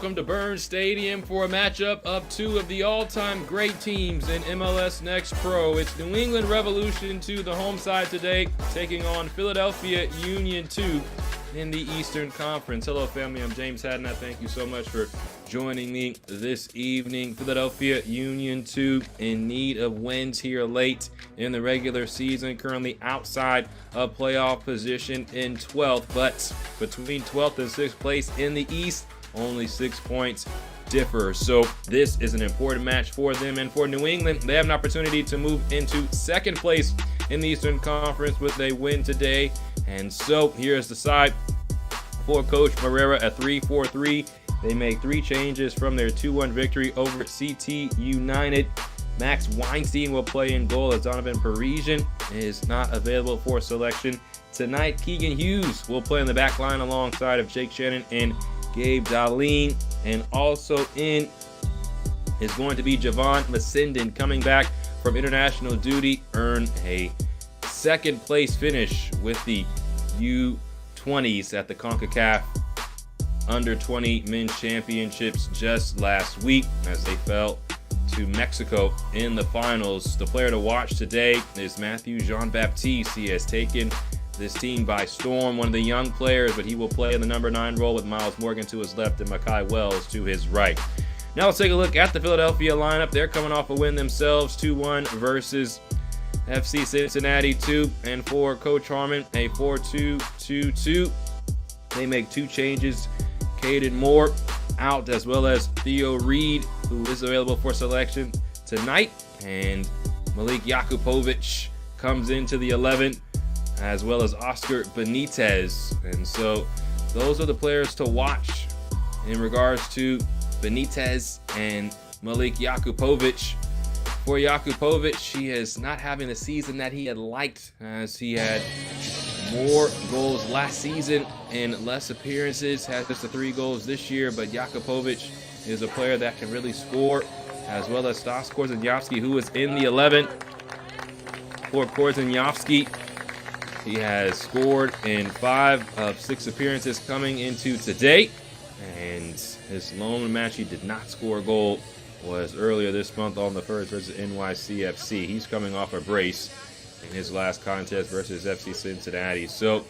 welcome to Burns Stadium for a matchup of two of the all-time great teams in MLS Next Pro. It's New England Revolution to the home side today, taking on Philadelphia Union 2 in the Eastern Conference. Hello, family. I'm James Hadnot. Thank you so much for joining me this evening. Philadelphia Union 2 in need of wins here late in the regular season, currently outside of playoff position in 12th, but between 12th and 6th place in the East, only 6 points differ. So this is an important match for them, and for New England, they have an opportunity to move into second place in the Eastern Conference with a win today. And so here's the side for Coach Moreira, a 3-4-3. They make 3 changes from their 2-1 victory over CT United. Max Weinstein will play in goal as Donovan Parisian is not available for selection. Tonight, Keegan Hughes will play in the back line alongside of Jake Shannon and Gabe Darlene. And also in is going to be Javon Masindon, coming back from international duty, earned a second place finish with the U20s at the CONCACAF Under 20 Men's Championships just last week as they fell to Mexico in the finals. The player to watch today is Matthew Jean-Baptiste. He has taken this team by storm, one of the young players, but he will play in the number 9 role with Miles Morgan to his left and Makai Wells to his right. Now let's take a look at the Philadelphia lineup. They're coming off a win themselves, 2-1 versus FC Cincinnati 2, and for Coach Harmon, a 4-2-2-2. They make 2 changes. Caden Moore out, as well as Theo Reed, who is available for selection tonight, and Malik Jakupovic comes into the 11, as well as Oscar Benitez. And so those are the players to watch in regards to Benitez and Malik Jakupovic. For Jakupovic, he is not having the season that he had liked, as he had more goals last season and less appearances, has just the 3 goals this year. But Jakupovic is a player that can really score, as well as Stas Korzeniowski, who is in the 11. For Korzeniowski, he has scored in 5 of 6 appearances coming into today, and his lone match he did not score a goal was earlier this month on the first versus NYCFC. He's coming off a brace in his last contest versus FC Cincinnati. So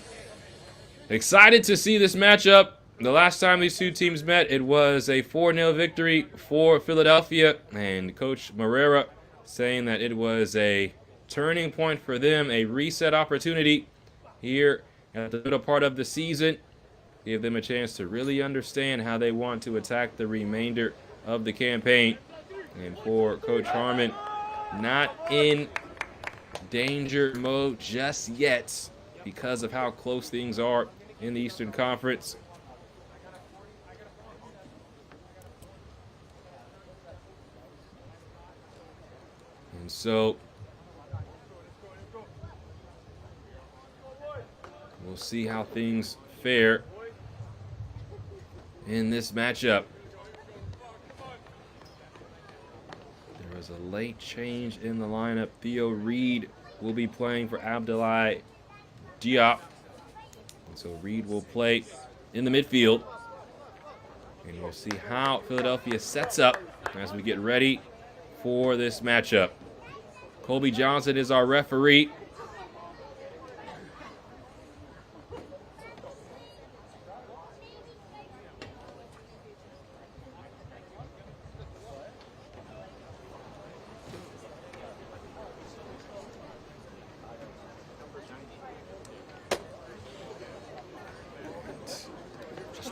excited to see this matchup. The last time these two teams met, it was a 4-0 victory for Philadelphia, and Coach Moreira saying that it was a turning point for them, a reset opportunity here at the middle part of the season. Give them a chance to really understand how they want to attack the remainder of the campaign. And for Coach Harmon, not in danger mode just yet because of how close things are in the Eastern Conference. And so we'll see how things fare in this matchup. There was a late change in the lineup. Theo Reed will be playing for Abdoulaye Diop. And so Reed will play in the midfield. And we'll see how Philadelphia sets up as we get ready for this matchup. Colby Johnson is our referee.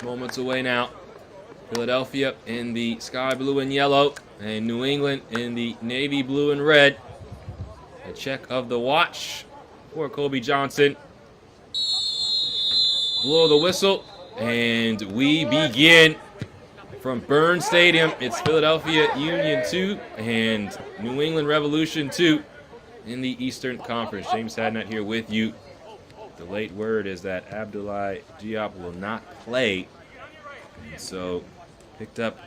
Moments away now. Philadelphia in the sky blue and yellow, and New England in the navy blue and red. A check of the watch for Colby Johnson. Blow the whistle, and we begin from Burns Stadium. It's Philadelphia Union 2 and New England Revolution 2 in the Eastern Conference. James Hadnot here with you. The late word is that Abdoulaye Diop will not play. And so picked up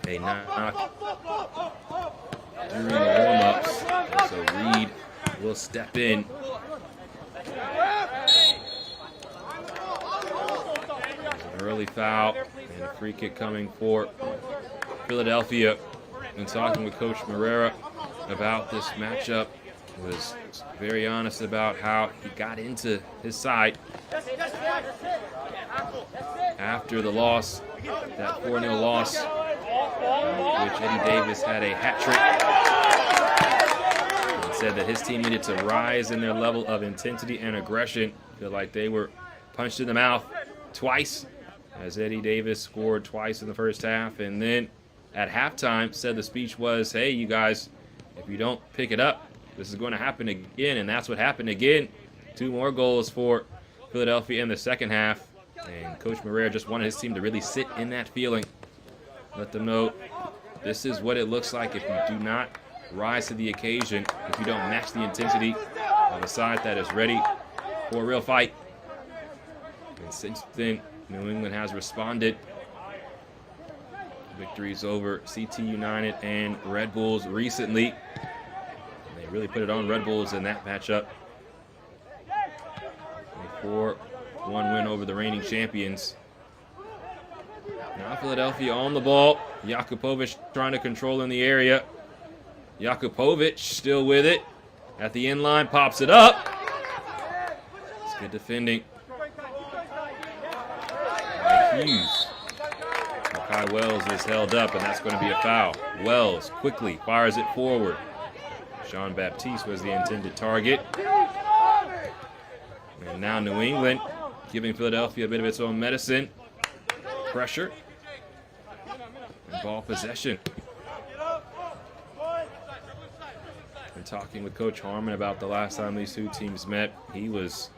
a knock during the warm-ups. And so Reed will step in. There's an early foul, And a free kick coming for Philadelphia. And talking with Coach Moreira about this matchup, was very honest about how he got into his side after the loss, that 4-0 loss, which Eddie Davis had a hat trick. He said that his team needed to rise in their level of intensity and aggression. Feel like they were punched in the mouth twice, as Eddie Davis scored twice in the first half, and then at halftime said the speech was, hey, you guys, if you don't pick it up, this is going to happen again, and that's what happened again. 2 more goals for Philadelphia in the second half, and Coach Moreira just wanted his team to really sit in that feeling. Let them know this is what it looks like if you do not rise to the occasion, if you don't match the intensity of a side that is ready for a real fight. And since then, New England has responded. Victories over CT United and Red Bulls recently. They really put it on Red Bulls in that matchup. A 4-1 win over the reigning champions. Now Philadelphia on the ball. Jakupovic trying to control in the area. Jakupovic still with it. At the end line, pops it up. It's good defending by Hughes. Kai Wells is held up, and that's going to be a foul. Wells quickly fires it forward. Jean-Baptiste was the intended target. And now New England giving Philadelphia a bit of its own medicine. Pressure. And ball possession. And talking with Coach Harmon about the last time these two teams met, he was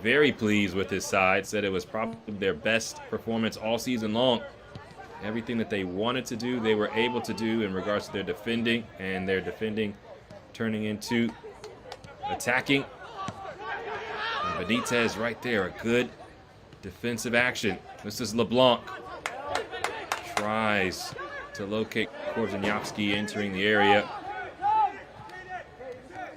very pleased with his side, said it was probably their best performance all season long. Everything that they wanted to do, they were able to do in regards to their defending, and their defending turning into attacking. And Benitez right there, a good defensive action. This is LeBlanc. Tries to locate Korzeniowski entering the area.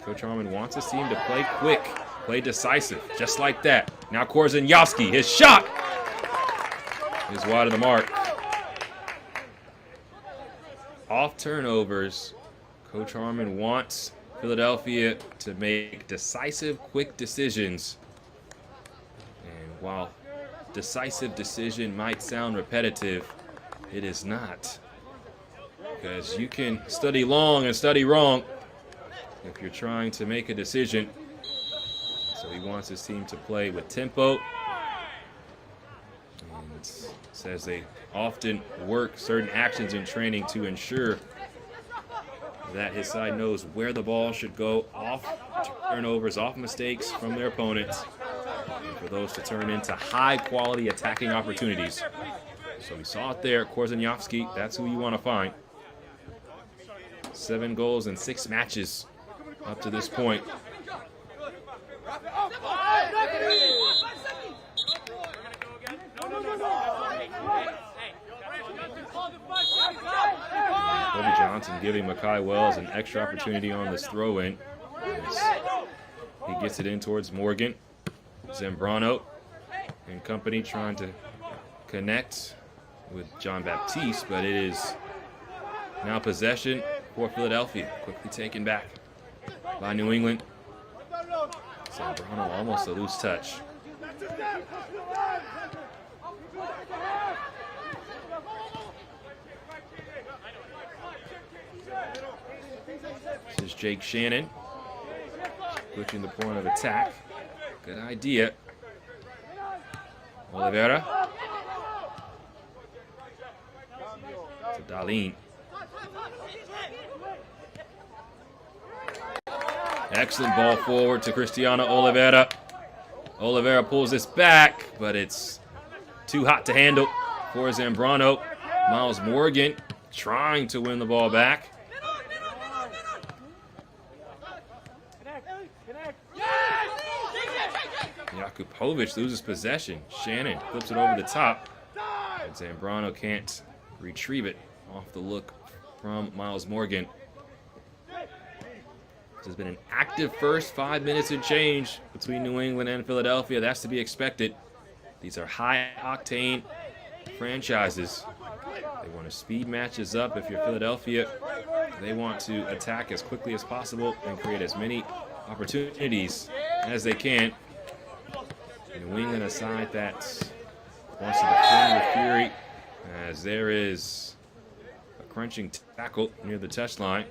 Coach Harmon wants his team to play quick, play decisive, just like that. Now Korzeniowski, his shot is wide of the mark. Off turnovers, Coach Harmon wants Philadelphia to make decisive, quick decisions. And while decisive decision might sound repetitive, it is not. Because you can study long and study wrong if you're trying to make a decision. So he wants his team to play with tempo. And says they often work certain actions in training to ensure that his side knows where the ball should go off turnovers, off mistakes from their opponents, and for those to turn into high-quality attacking opportunities. So we saw it there, Korzeniowski, that's who you want to find. 7 goals in 6 matches up to this point. Kobe Johnson giving Makai Wells an extra opportunity on this throw-in. He gets it in towards Morgan. Zambrano and company trying to connect with Jean-Baptiste, but it is now possession for Philadelphia. Quickly taken back by New England. Zambrano almost a loose touch. This is Jake Shannon switching the point of attack. Good idea. Oliveira to Dalin. Excellent ball forward to Cristiano Oliveira. Oliveira pulls this back, but it's too hot to handle for Zambrano. Miles Morgan trying to win the ball back. Jakupovic loses possession. Shannon flips it over the top. And Zambrano can't retrieve it off the look from Miles Morgan. This has been an active first 5 minutes and change between New England and Philadelphia. That's to be expected. These are high-octane franchises. They want to speed matches up. If you're Philadelphia, they want to attack as quickly as possible and create as many opportunities as they can. New England, a side that wants to defend with fury, as there is a crunching tackle near the touchline.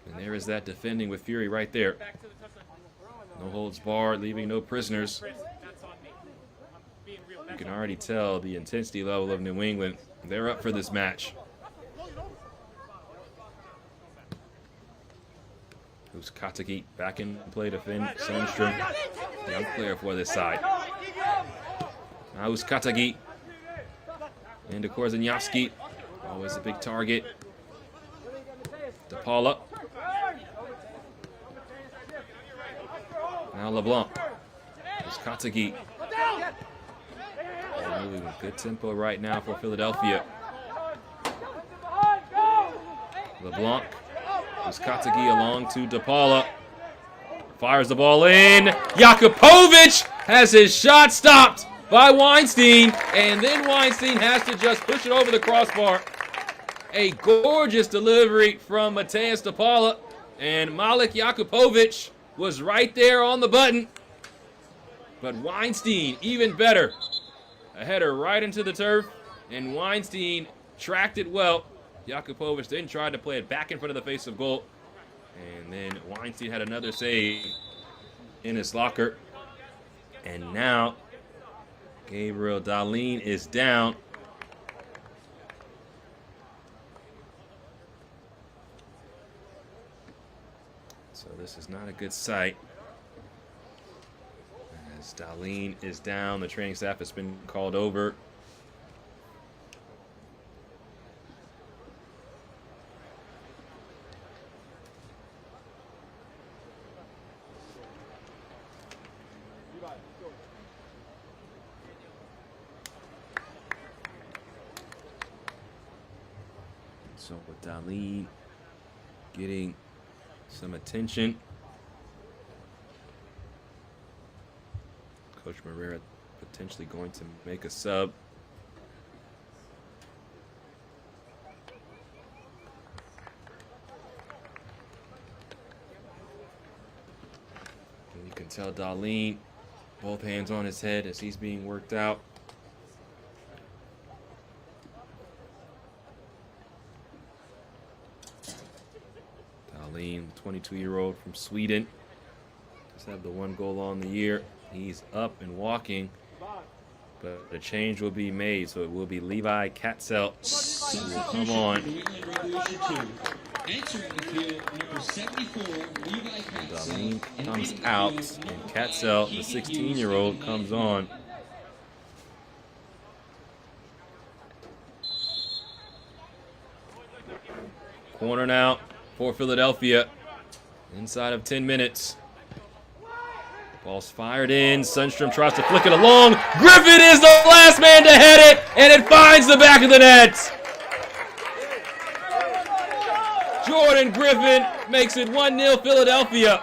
And there is that defending with fury right there. No holds barred, leaving no prisoners. You can already tell the intensity level of New England. They're up for this match. Who's Katagi back in play to defend Sundstrom. Young player for this side. Now who's Katagi. Into Korzeniowski. Always a big target. DePaula. Now LeBlanc. Who's Katagi. Moving with good tempo right now for Philadelphia. LeBlanc. Katagi along to DePaula. Fires the ball in. Jakupovic has his shot stopped by Weinstein. And then Weinstein has to just push it over the crossbar. A gorgeous delivery from Mateusz DePaula. And Malik Jakupovic was right there on the button. But Weinstein, even better. A header right into the turf. And Weinstein tracked it well. Jakupovic then tried to play it back in front of the face of goal. And then Weinstein had another save in his locker. And now Gabriel Dahlin is down. So this is not a good sight. As Dahlin is down, the training staff has been called over. So with Dahlin getting some attention, Coach Moreira potentially going to make a sub. And you can tell Dahlin, both hands on his head as he's being worked out. Dahlin, 22-year-old from Sweden, just had the one goal on the year. He's up and walking, but a change will be made, so it will be Levi Katzel who will come on. Dahlin comes out, and Katzel, the 16-year-old, comes on. Corner now for Philadelphia, inside of 10 minutes. Ball's fired in. Sundstrom tries to flick it along. Griffin is the last man to head it, and it finds the back of the net. Jordan Griffin makes it 1-0 Philadelphia.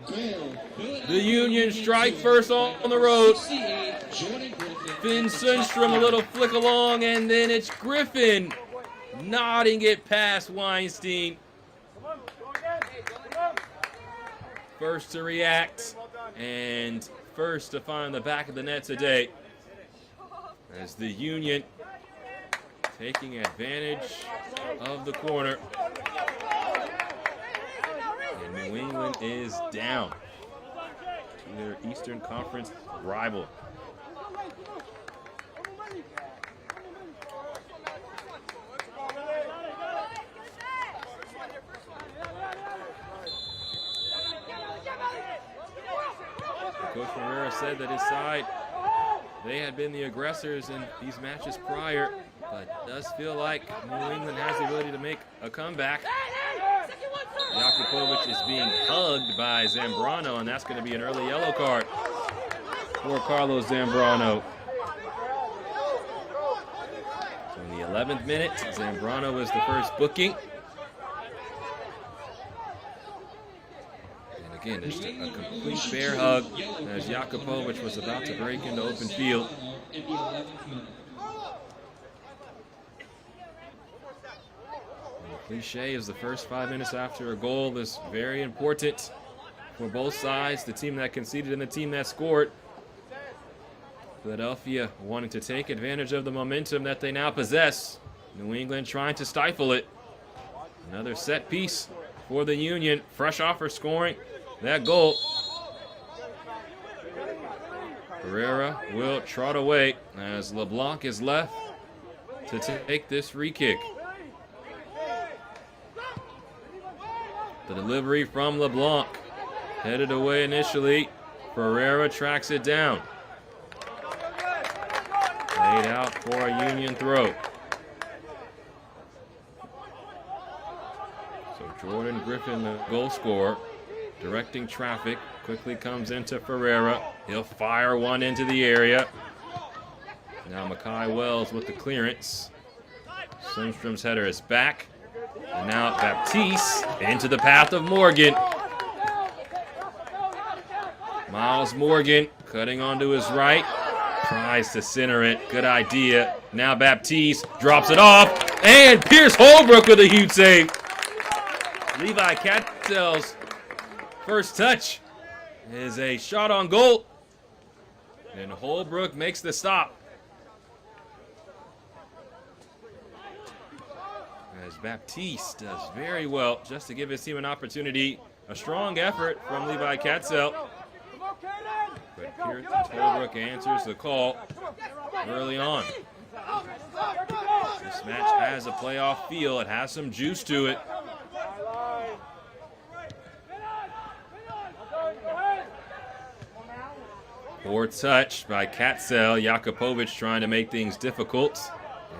The Union strike first on the road. Finn Sundstrom, a little flick along, and then it's Griffin nodding it past Weinstein. First to react and first to find the back of the net today, as the Union taking advantage of the corner. And New England is down to their Eastern Conference rival. Coach Moreira said that his side, they had been the aggressors in these matches prior, but it does feel like New England has the ability to make a comeback. Jakupovic is being hugged by Zambrano, and that's going to be an early yellow card for Carlos Zambrano. So in the 11th minute, Zambrano was the first booking. Again, just a complete bear hug as Jakubovic was about to break into open field. The cliche is the first 5 minutes after a goal is very important for both sides, the team that conceded and the team that scored. Philadelphia wanting to take advantage of the momentum that they now possess. New England trying to stifle it. Another set piece for the Union, fresh off for scoring that goal. Pereira will trot away as LeBlanc is left to take this free kick. The delivery from LeBlanc, headed away initially. Pereira tracks it down. Laid out for a Union throw. So Jordan Griffin, the goal scorer, directing traffic, quickly comes into Pereira. He'll fire one into the area. Now Makai Wells with the clearance. Sundstrom's header is back. And now Baptiste into the path of Morgan. Miles Morgan cutting onto his right. Tries to center it. Good idea. Now Baptiste drops it off. And Pierce Holbrook with a huge save. Levi Catzel's first touch is a shot on goal. And Holbrook makes the stop. As Baptiste does very well just to give his team an opportunity. A strong effort from Levi Catzel. But Pierce Holbrook answers the call early on. This match has a playoff feel. It has some juice to it. Poor touch by Catzel. Jakubovic trying to make things difficult.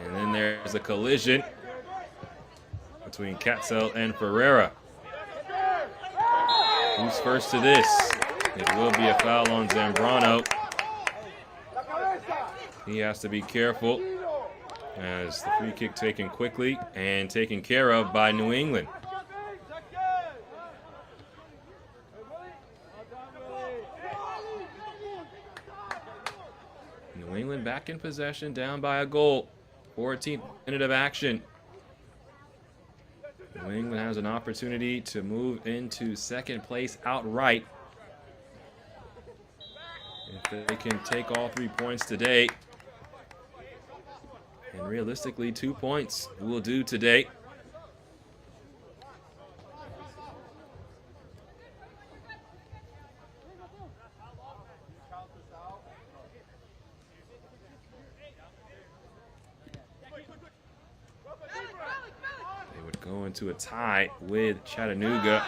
And then there's a collision between Catzel and Pereira. Who's first to this? It will be a foul on Zambrano. He has to be careful as the free kick taken quickly and taken care of by New England. New England back in possession, down by a goal. 14th minute of action. New England has an opportunity to move into second place outright. If they can take all 3 points today, and realistically 2 points will do today. They would go into a tie with Chattanooga.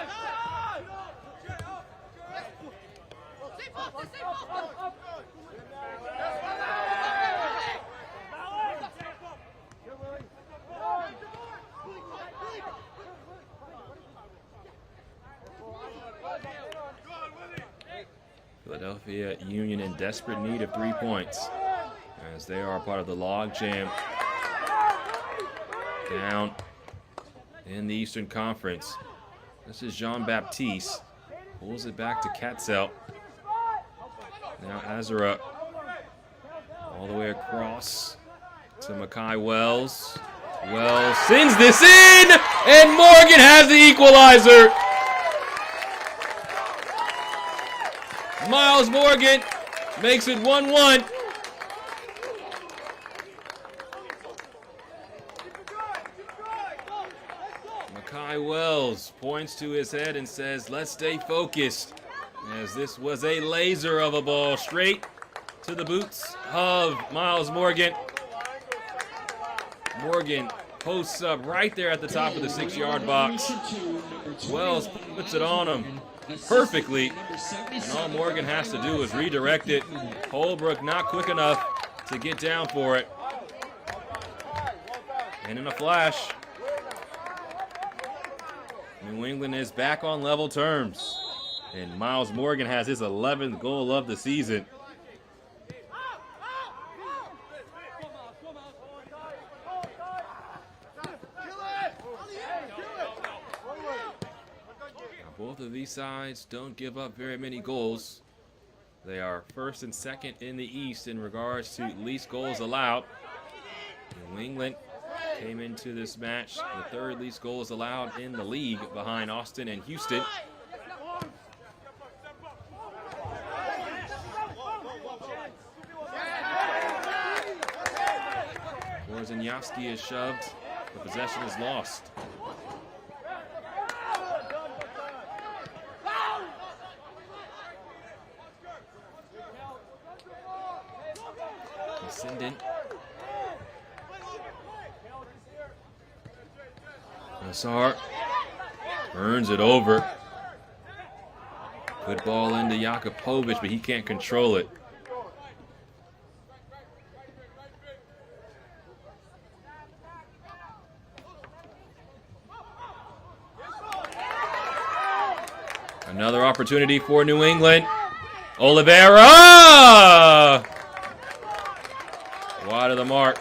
Philadelphia Union in desperate need of 3 points as they are part of the logjam down in the Eastern Conference. This is Jean-Baptiste. Pulls it back to Catzel. Now Azara all the way across to Makai Wells. Wells sends this in, and Morgan has the equalizer. Miles Morgan makes it 1-1. Makai Wells points to his head and says, let's stay focused, as this was a laser of a ball straight to the boots of Miles Morgan. Morgan posts up right there at the top of the 6-yard box. Wells puts it on him perfectly, and all Morgan has to do is redirect it. Holbrook not quick enough to get down for it. And in a flash, New England is back on level terms, and Miles Morgan has his 11th goal of the season. Both of these sides don't give up very many goals. They are first and second in the East in regards to least goals allowed. New England came into this match the third least goals allowed in the league behind Austin and Houston. Korzeniowski is shoved. The possession is lost. Descendant. Nassar turns it over. Good ball into Jakupovic, but he can't control it. Another opportunity for New England. Oliveira! Wide of the mark.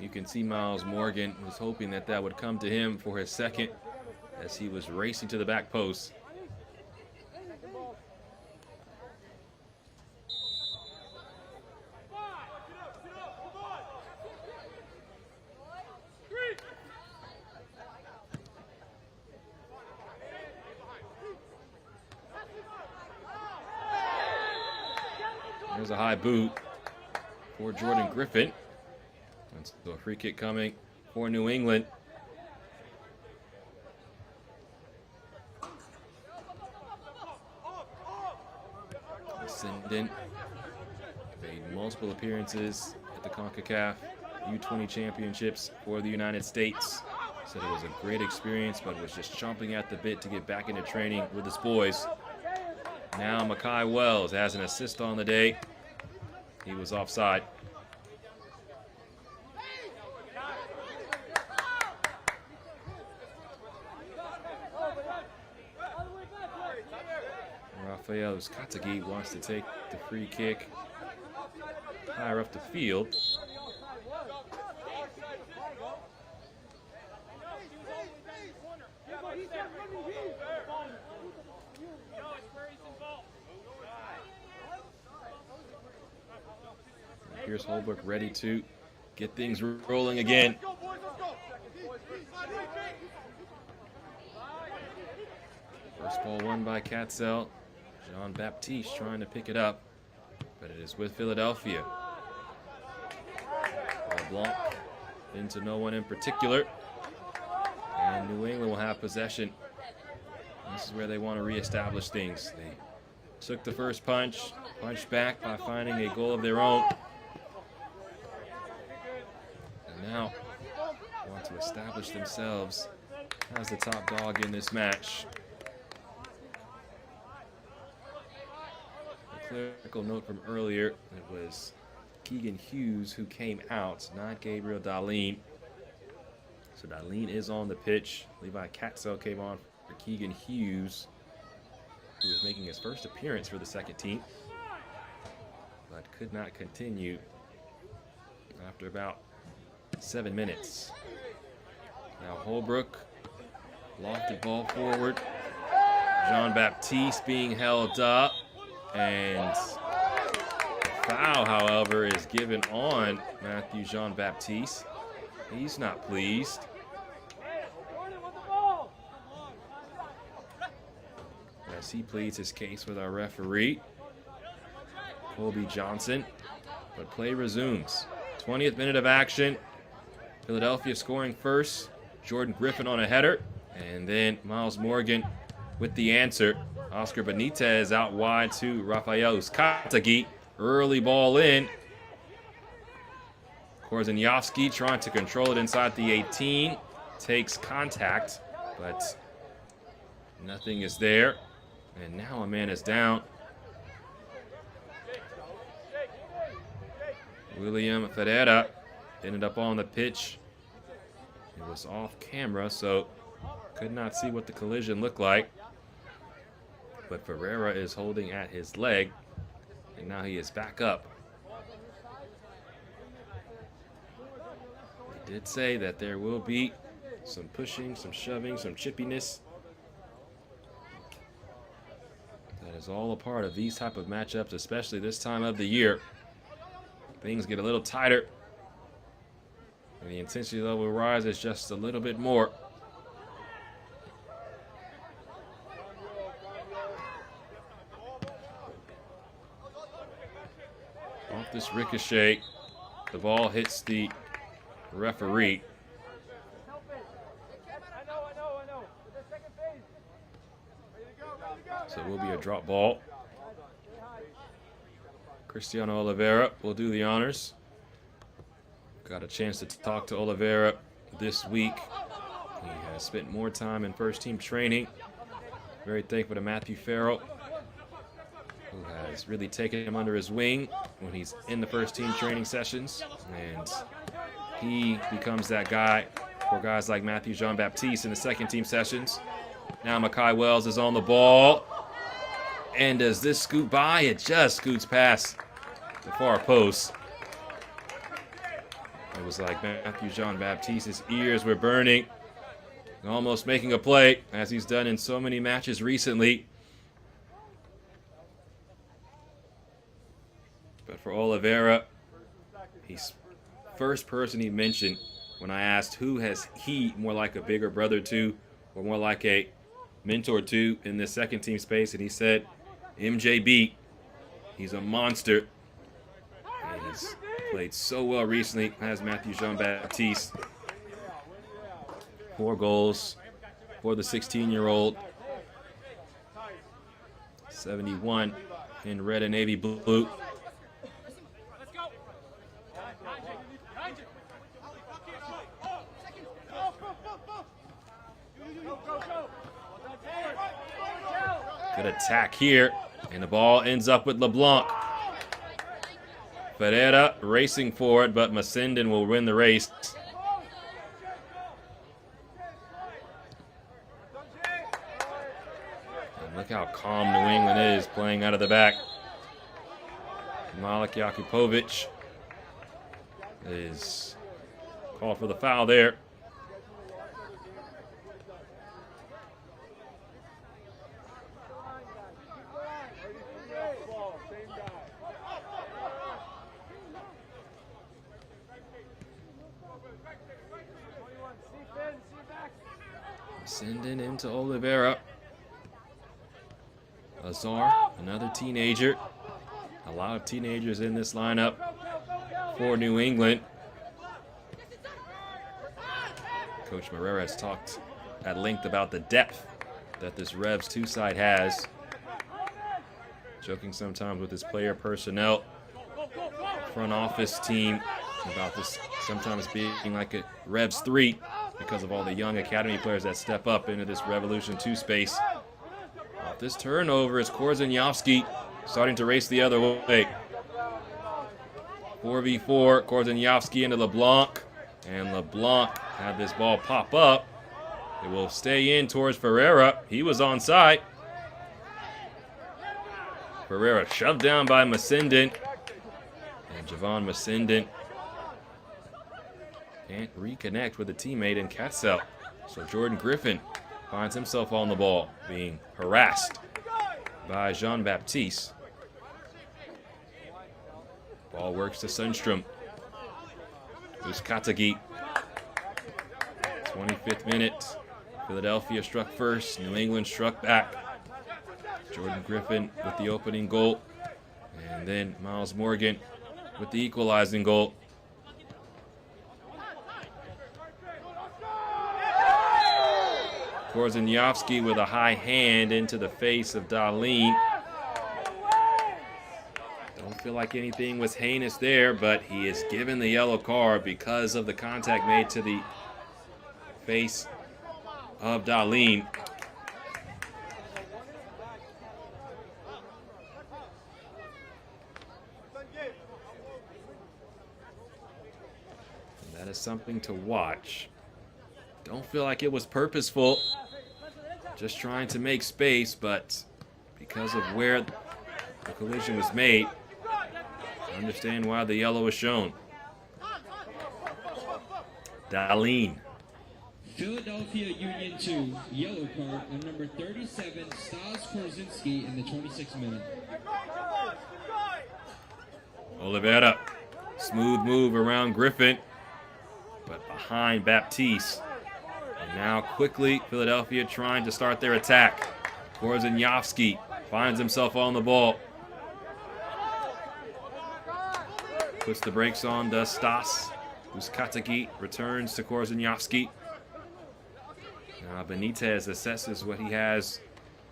You can see Miles Morgan was hoping that that would come to him for his second as he was racing to the back post. There's a high boot for Jordan Griffin. And so a free kick coming for New England. Descendant made multiple appearances at the CONCACAF U20 Championships for the United States. Said it was a great experience, but was just chomping at the bit to get back into training with his boys. Now Makai Wells has an assist on the day. He was offside. Rafael Uzcategui wants to take the free kick higher up the field. Here's Holbrook ready to get things rolling again. First ball won by Katzel. Jean-Baptiste trying to pick it up, but it is with Philadelphia. LeBlanc into no one in particular. And New England will have possession. This is where they want to reestablish things. They took the first punch, punched back by finding a goal of their own. And now want to establish themselves as the top dog in this match. Clerical note from earlier, it was Keegan Hughes who came out, not Gabriel Dahlin. So Dahlin is on the pitch. Levi Katzel came on for Keegan Hughes, who was making his first appearance for the second team, but could not continue after about 7 minutes. Now Holbrook, lofted ball forward. Jean-Baptiste being held up. And foul, however, is given on Matthew Jean-Baptiste. He's not pleased. As he pleads his case with our referee, Colby Johnson. But play resumes. 20th minute of action. Philadelphia scoring first. Jordan Griffin on a header. And then Miles Morgan with the answer. Oscar Benitez out wide to Rafael Uzcategui. Early ball in. Korzeniowski trying to control it inside the 18. Takes contact, but nothing is there. And now a man is down. William Ferreira ended up on the pitch. It was off camera, so could not see what the collision looked like. But Ferreira is holding at his leg, And now he is back up. They did say that there will be some pushing, some shoving, some chippiness. That is all a part of these type of matchups, especially this time of the year. Things get a little tighter, and the intensity level rises just a little bit more. Off this ricochet, the ball hits the referee. So it will be a drop ball. Cristiano Oliveira will do the honors. Got a chance to talk to Oliveira this week. He has spent more time in first team training. Very thankful to Matthew Farrell, who has really taken him under his wing when he's in the first team training sessions. And he becomes that guy for guys like Matthew Jean-Baptiste in the second team sessions. Now Makai Wells is on the ball. And does this scoot by? It just scoots past the far post. It was like Matthew Jean-Baptiste's ears were burning, almost making a play, as he's done in so many matches recently. But for Oliveira, he's first person he mentioned when I asked who has he more like a bigger brother to or more like a mentor to in this second team space, and he said MJB. He's a monster. And he's played so well recently, as Matthew Jean-Baptiste. 4 goals for the 16-year-old. 71 in red and navy blue. Good attack here, and the ball ends up with LeBlanc. Ferreira racing for it, but Masenden will win the race. And look how calm New England is playing out of the back. Malik Jakupovic is called for the foul there. Sending into Oliveira. Azar, another teenager. A lot of teenagers in this lineup for New England. Coach Moreira has talked at length about the depth that this Revs 2 side has. Joking sometimes with his player personnel, front office team, about this sometimes being like a Revs 3 because of all the young academy players that step up into this Revolution 2 space. Off this turnover is Korzeniowski starting to race the other way. 4v4, Korzeniowski into LeBlanc, and LeBlanc had this ball pop up. It will stay in towards Ferreira. He was onside. Ferreira shoved down by Masenden, and Javon Masenden can't reconnect with a teammate in Ketzel. So Jordan Griffin finds himself on the ball, being harassed by Jean-Baptiste. Ball works to Sundstrom. Uskatagi. 25th minute. Philadelphia struck first. New England struck back. Jordan Griffin with the opening goal. And then Miles Morgan with the equalizing goal. Korzeniowski with a high hand into the face of Darlene. Don't feel like anything was heinous there, but he is given the yellow card because of the contact made to the face of Darlene. And that is something to watch. Don't feel like it was purposeful. Just trying to make space, but because of where the collision was made, Understand why the yellow is shown. Darlene. Philadelphia Union 2, yellow card on number 37, Stas Korzinski in the 26th minute. Oliveira. Smooth move around Griffin, but behind Baptiste. And now quickly, Philadelphia trying to start their attack. Korzenjovski finds himself on the ball. Puts the brakes on, does Stas. Uskataki returns to Korzenjovski. Now Benitez assesses what he has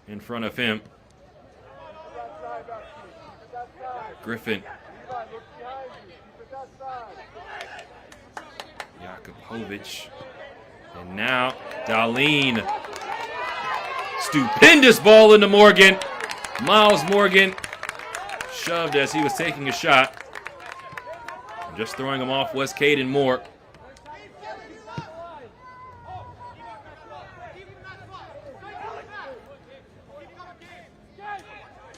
in front of him. Griffin. Jakubovic. And now Darlene. Stupendous ball into Morgan. Miles Morgan shoved as he was taking a shot. And just throwing him off was Caden Moore.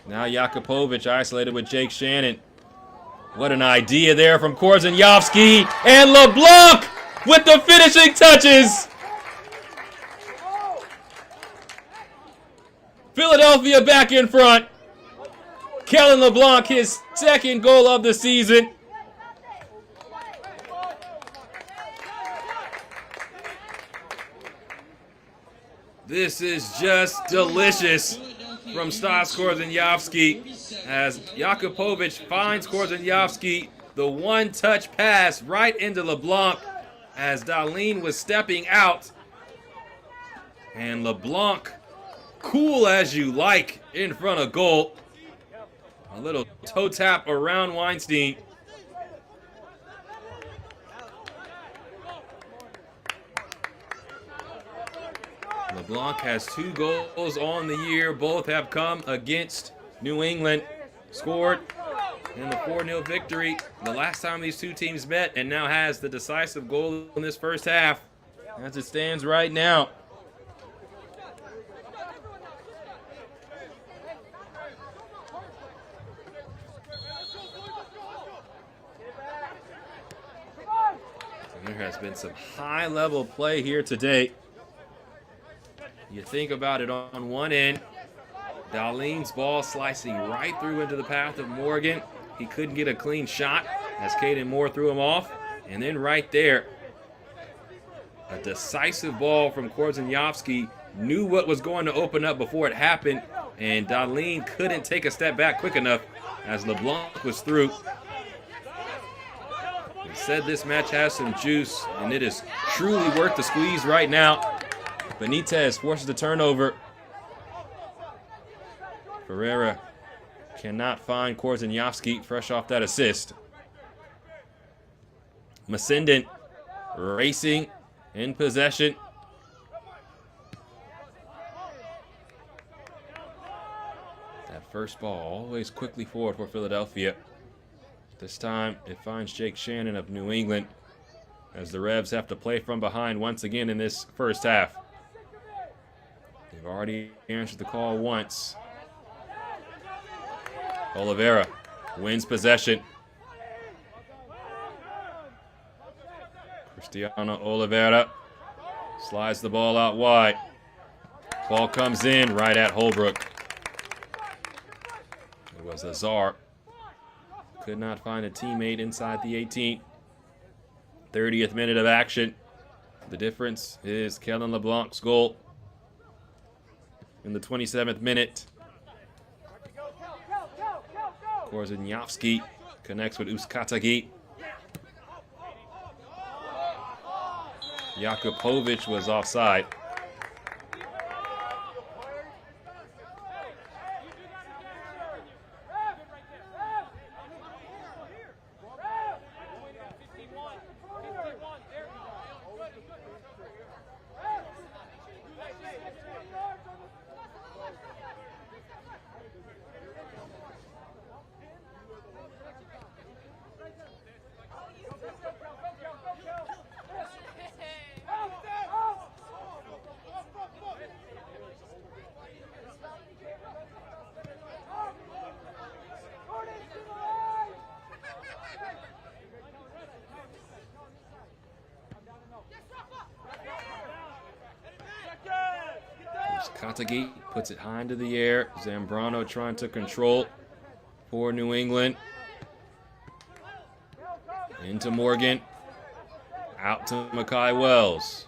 Now Jakubovic isolated with Jake Shannon. What an idea there from Korzenjovski. And LeBlanc with the finishing touches. Philadelphia back in front. Kellen LeBlanc, his second goal of the season. This is just delicious from Stas Korzenjovski as Jakubovic finds Korzenjovski. The one-touch pass right into LeBlanc as Darlene was stepping out. And LeBlanc, cool as you like, in front of goal. A little toe tap around Weinstein. LeBlanc has 2 goals on the year. Both have come against New England. Scored in the 4-0 victory the last time these two teams met, and now has the decisive goal in this first half as it stands right now. And there has been some high-level play here today. You think about it on one end, Darlene's ball slicing right through into the path of Morgan. He couldn't get a clean shot as Caden Moore threw him off. And then right there, a decisive ball from Korzenjovski. Knew what was going to open up before it happened, and Darlene couldn't take a step back quick enough as LeBlanc was through. They said this match has some juice, and it is truly worth the squeeze right now. Benitez forces the turnover. Ferreira cannot find Korzenjovski fresh off that assist. Masindon racing in possession. That first ball always quickly forward for Philadelphia. This time it finds Jake Shannon of New England as the Revs have to play from behind once again in this first half. They've already answered the call once. Oliveira wins possession. Cristiano Oliveira slides the ball out wide. Ball comes in right at Holbrook. It was Azar. Could not find a teammate inside the 18th. 30th minute of action. The difference is Kellen LeBlanc's goal. In the 27th minute, Korzenjovski connects with Uskatagi. Jakubovic was offside. Katagi puts it high into the air. Zambrano trying to control for New England. Into Morgan. Out to Makai Wells.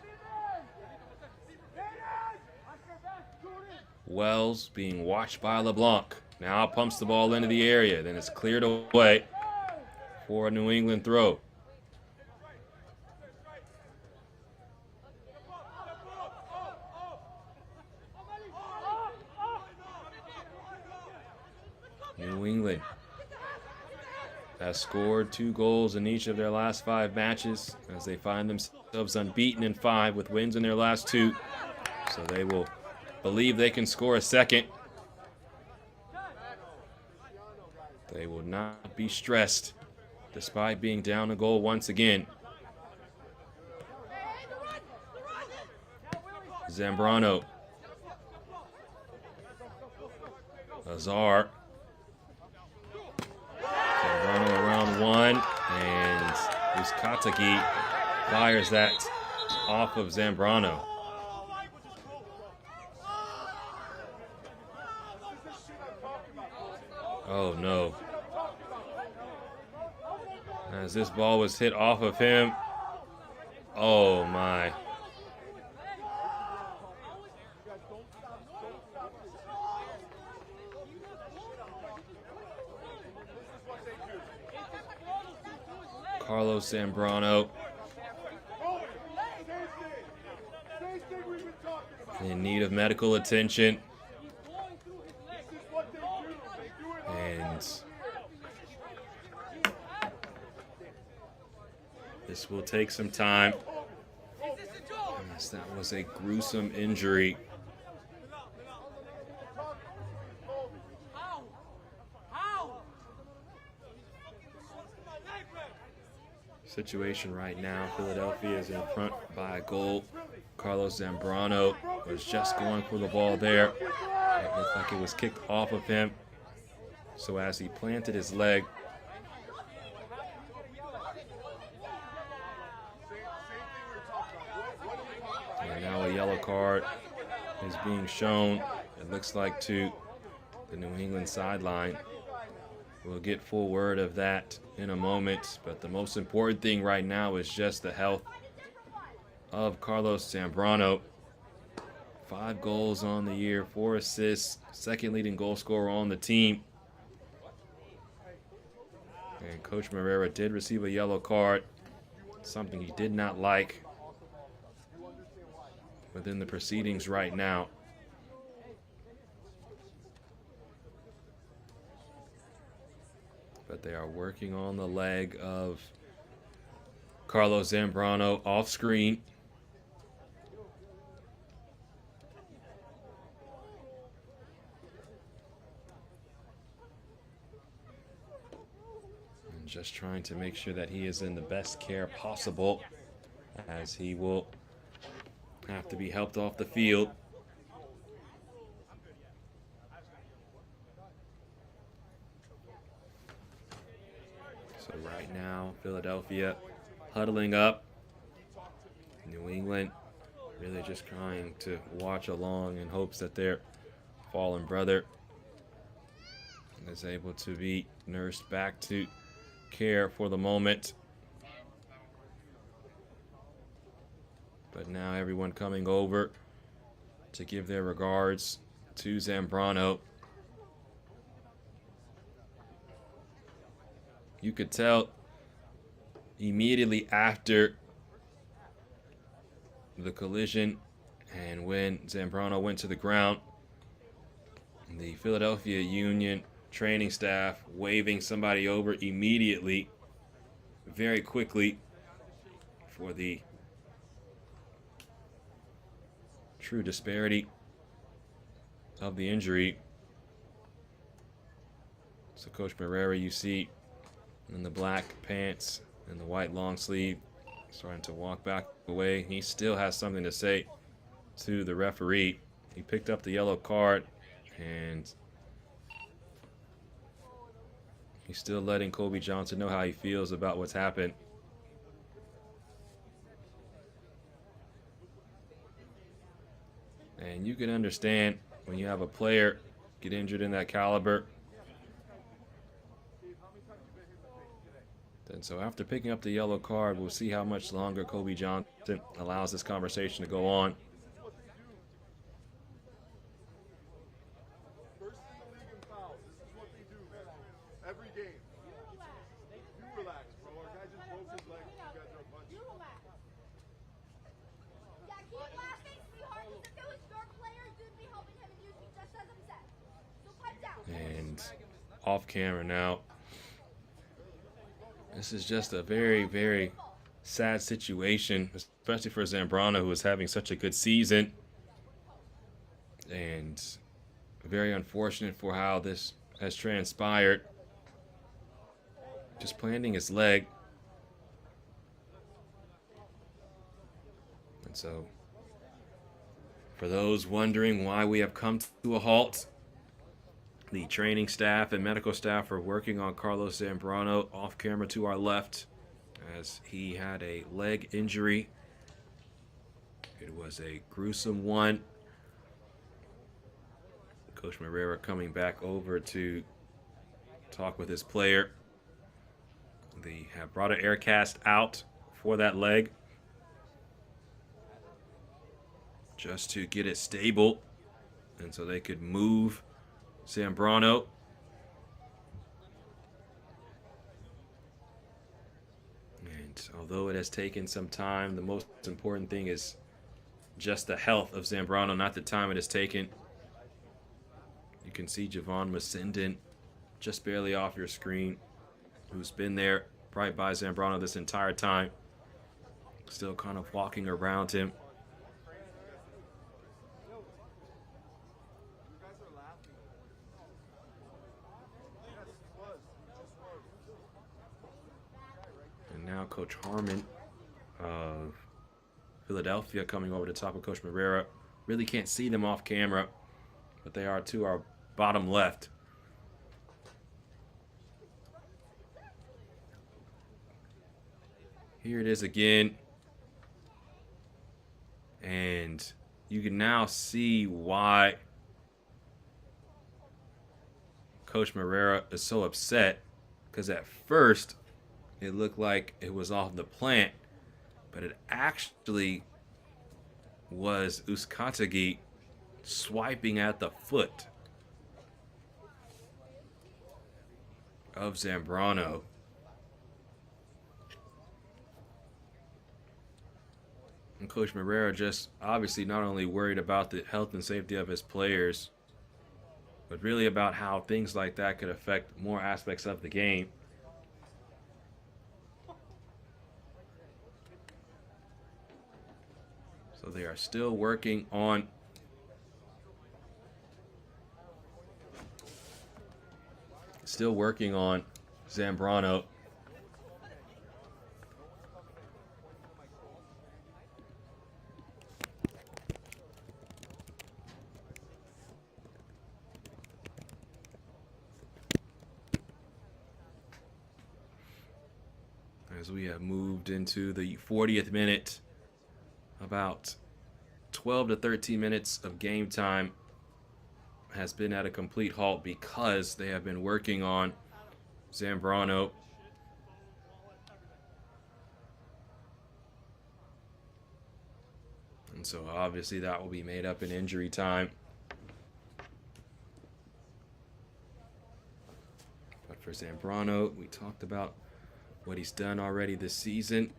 Wells being watched by LeBlanc. Now pumps the ball into the area. Then it's cleared away for a New England throw. New England has scored 2 goals in each of their last 5 matches as they find themselves unbeaten in 5 with wins in their last 2. So they will believe they can score a second. They will not be stressed despite being down a goal once again. Zambrano. Azar. Zambrano around 1, and Katagi fires that off of Zambrano. Oh no. As this ball was hit off of him. Oh my. Carlos Zambrano in need of medical attention. And this will take some time, as that was a gruesome injury. Situation right now, Philadelphia is in front by a goal. Carlos Zambrano was just going for the ball there. It looked like it was kicked off of him. So as he planted his leg, and now a yellow card is being shown, it looks like, to the New England sideline. We'll get full word of that in a moment, but the most important thing right now is just the health of Carlos Zambrano. 5 goals on the year, 4 assists, second leading goal scorer on the team. And Coach Moreira did receive a yellow card, something he did not like within the proceedings right now. But they are working on the leg of Carlos Zambrano off screen. And just trying to make sure that he is in the best care possible, as he will have to be helped off the field. So right now, Philadelphia huddling up. New England really just trying to watch along in hopes that their fallen brother is able to be nursed back to care for the moment. But now everyone coming over to give their regards to Zambrano. You could tell immediately after the collision and when Zambrano went to the ground, the Philadelphia Union training staff waving somebody over immediately, very quickly, for the true disparity of the injury. So Coach Moreira, you see, in the black pants and the white long sleeve, starting to walk back away. He still has something to say to the referee. He picked up the yellow card, and he's still letting Kobe Johnson know how he feels about what's happened. And you can understand when you have a player get injured in that caliber. And so after picking up the yellow card, we'll see how much longer Kobe Johnson allows this conversation to go on. Every game. You relax, bro. Our guy just broke his leg. You guys are a bunch. You relax. Yeah, keep laughing, sweetheart. If it was your player, you'd be helping him and you'd be just as upset. So pipe down. And off camera now. This is just a very, very sad situation, especially for Zambrano, who is having such a good season. And very unfortunate for how this has transpired. Just planting his leg. And so, for those wondering why we have come to a halt, the training staff and medical staff are working on Carlos Zambrano off camera to our left as he had a leg injury. It was a gruesome one. Coach Moreira coming back over to talk with his player. They have brought an air cast out for that leg just to get it stable and so they could move Zambrano. And although it has taken some time, the most important thing is just the health of Zambrano, not the time it has taken. You can see Javon Masindin just barely off your screen, who's been there right by Zambrano this entire time, still kind of walking around him. And now Coach Harmon of Philadelphia coming over to talk with Coach Moreira. Really can't see them off camera, but they are to our bottom left. Here it is again. And you can now see why Coach Moreira is so upset, because at first it looked like it was off the plant, but it actually was Uzcategui swiping at the foot of Zambrano. And Coach Moreira just obviously not only worried about the health and safety of his players, but really about how things like that could affect more aspects of the game. So they are still working on Zambrano. As we have moved into the 40th minute, about 12 to 13 minutes of game time has been at a complete halt because they have been working on Zambrano. And so obviously that will be made up in injury time. But for Zambrano, we talked about what he's done already this season.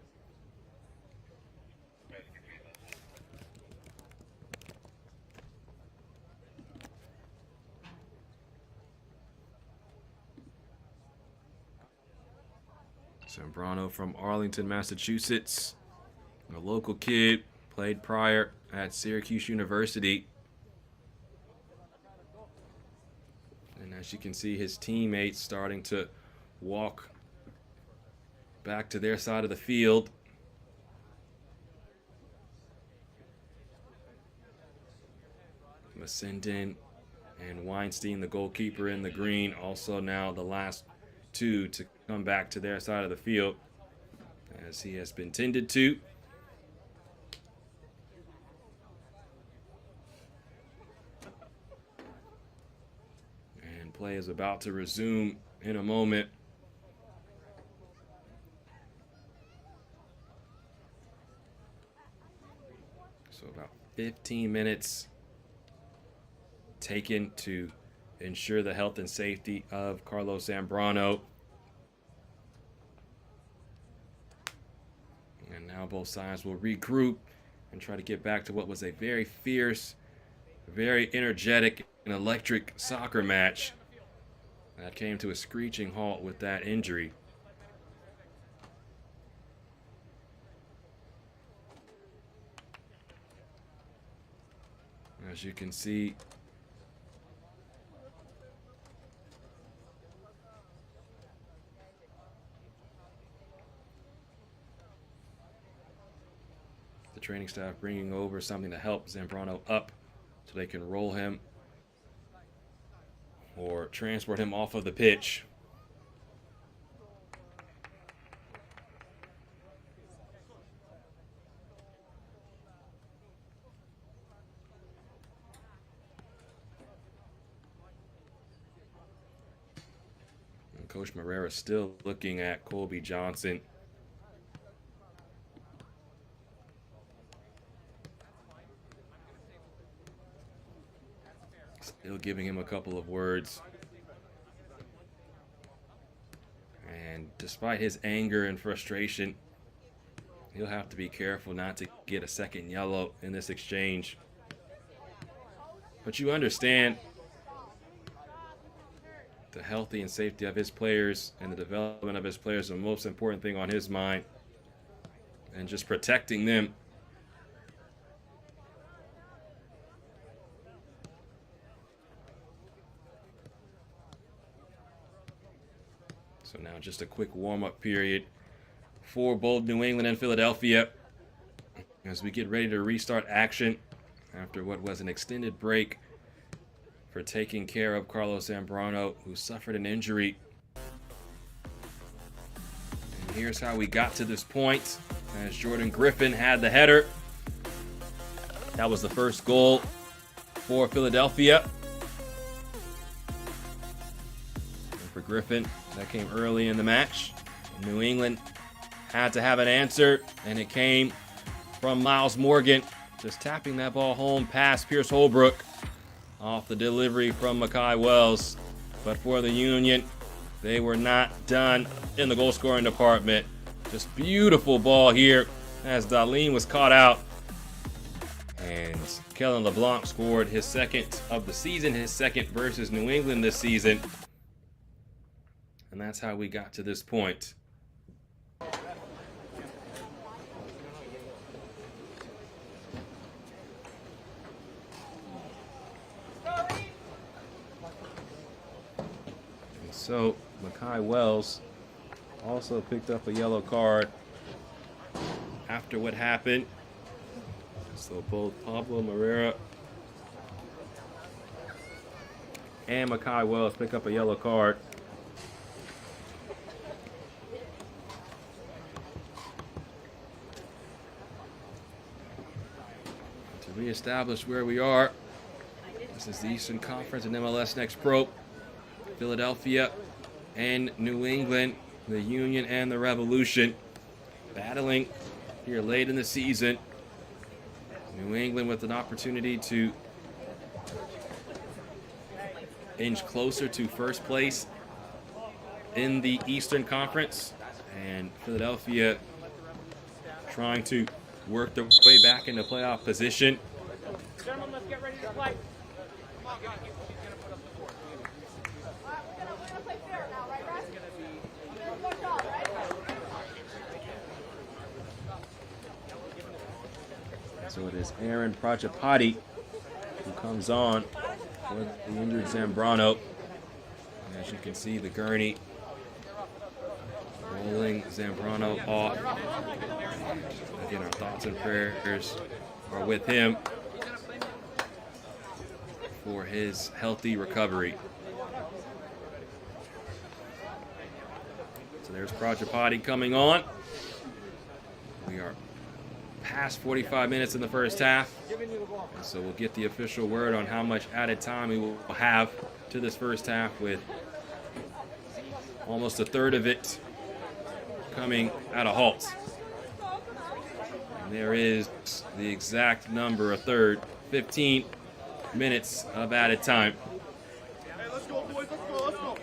Zambrano from Arlington, Massachusetts, a local kid, played prior at Syracuse University. And as you can see, his teammates starting to walk back to their side of the field. Masindin and Weinstein, the goalkeeper, in the green, also now the last two to come back to their side of the field, as he has been tended to. play is about to resume in a moment. So about 15 minutes taken to ensure the health and safety of Carlos Zambrano. And now both sides will regroup and try to get back to what was a very fierce, very energetic and electric soccer match that came to a screeching halt with that injury. As you can see, the training staff bringing over something to help Zambrano up so they can roll him or transport him off of the pitch. And Coach Moreira still looking at Colby Johnson. Still giving him a couple of words. And despite his anger and frustration, he'll have to be careful not to get a second yellow in this exchange. But you understand the healthy and safety of his players and the development of his players, the most important thing on his mind, and just protecting them. So now just a quick warm-up period for both New England and Philadelphia as we get ready to restart action after what was an extended break for taking care of Carlos Zambrano, who suffered an injury. And here's how we got to this point, as Jordan Griffin had the header. That was the first goal for Philadelphia. And for Griffin, that came early in the match. New England had to have an answer, and it came from Miles Morgan, just tapping that ball home past Pierce Holbrook off the delivery from Makai Wells. But for the Union, they were not done in the goal-scoring department. Just beautiful ball here as Darlene was caught out. And Kellen LeBlanc scored his second of the season, his second versus New England this season. And that's how we got to this point. And so Makai Wells also picked up a yellow card after what happened. So both Pablo Moreira and Makai Wells pick up a yellow card. To reestablish where we are, this is the Eastern Conference and MLS Next Pro. Philadelphia and New England, the Union and the Revolution, battling here late in the season. New England with an opportunity to inch closer to first place in the Eastern Conference, and Philadelphia trying to work their way back into playoff position. Gentlemen, let's get ready to play. We're gonna play fair now, right, Russ? We're gonna go tall, right? So it is Aaron Prajapati who comes on for the injured Zambrano. And as you can see, the gurney rolling Zambrano off. Again, our thoughts and prayers are with him for his healthy recovery. So there's Prajapati coming on. We are past 45 minutes in the first half. And so we'll get the official word on how much added time we will have to this first half, with almost a third of it coming at a halt. And there is the exact number, a third, 15 minutes of added time. Hey, let's go, boys. Let's go. Let's go.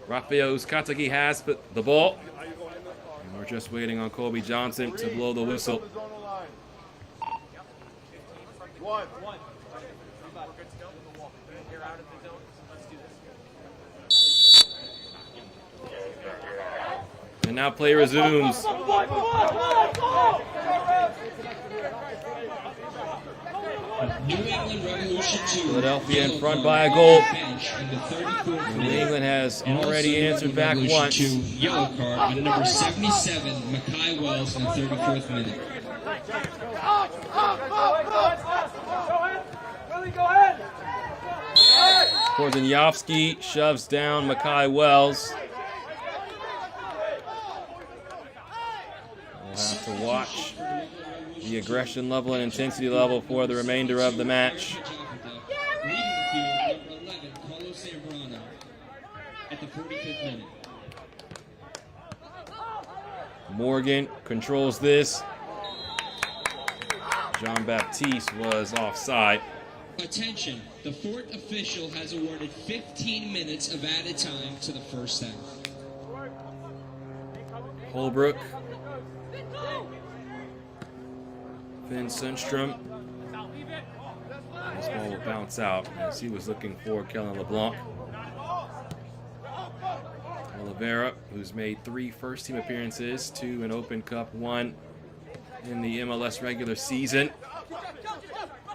Rafael Uzcategui has the ball. And we're just waiting on Kobe Johnson to blow the whistle. One. And now play resumes. New England Revolution 2. Philadelphia in Yellow front card, by a goal. bench in the 34th New minute. England has And also already New answered England back Revolution once. 2, yellow card on number 77, Makai Wells in the 34th minute. Korzeniowski shoves down Makai Wells. We'll have to watch the aggression level and intensity level for the remainder of the match. Leading the field, number 11, Carlos Zambrano at the 45th minute. Morgan controls this. Jean-Baptiste was offside. Attention, the fourth official has awarded 15 minutes of added time to the first half. Holbrook. Finn Sundstrom. This ball will bounce out as he was looking for Kellen LeBlanc. Oliveira, who's made 3 first-team appearances, 2 in Open Cup, 1 in the MLS regular season.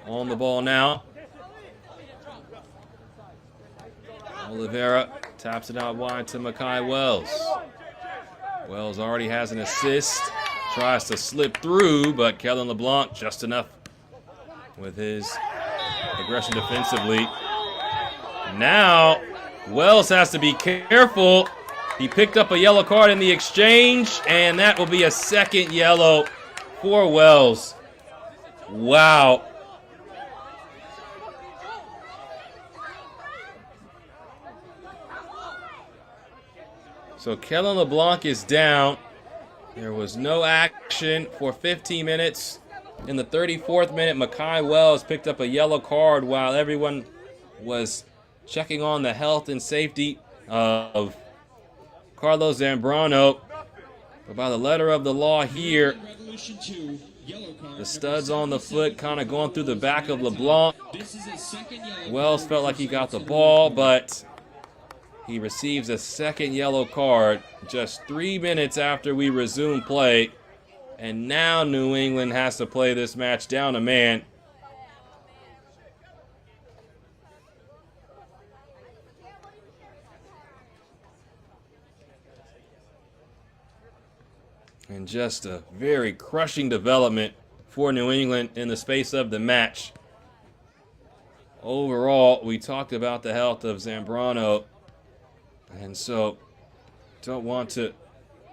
On the ball now. Oliveira taps it out wide to Makai Wells. Wells already has an assist. Tries to slip through, but Kellen LeBlanc just enough with his aggression defensively. Now, Wells has to be careful. He picked up a yellow card in the exchange, and that will be a second yellow for Wells. Wow. So Kellen LeBlanc is down. There was no action for 15 minutes. In the 34th minute, Makai Wells picked up a yellow card while everyone was checking on the health and safety of Carlos Zambrano. But by the letter of the law here, Revolution 2, yellow card, the studs on the foot kind of going through the back of LeBlanc. This is a second yellow Wells card felt like he got the for ball, but he receives a second yellow card just 3 minutes after we resume play. And now New England has to play this match down a man. And just a very crushing development for New England in the space of the match. Overall, we talked about the health of Zambrano. And so, don't want to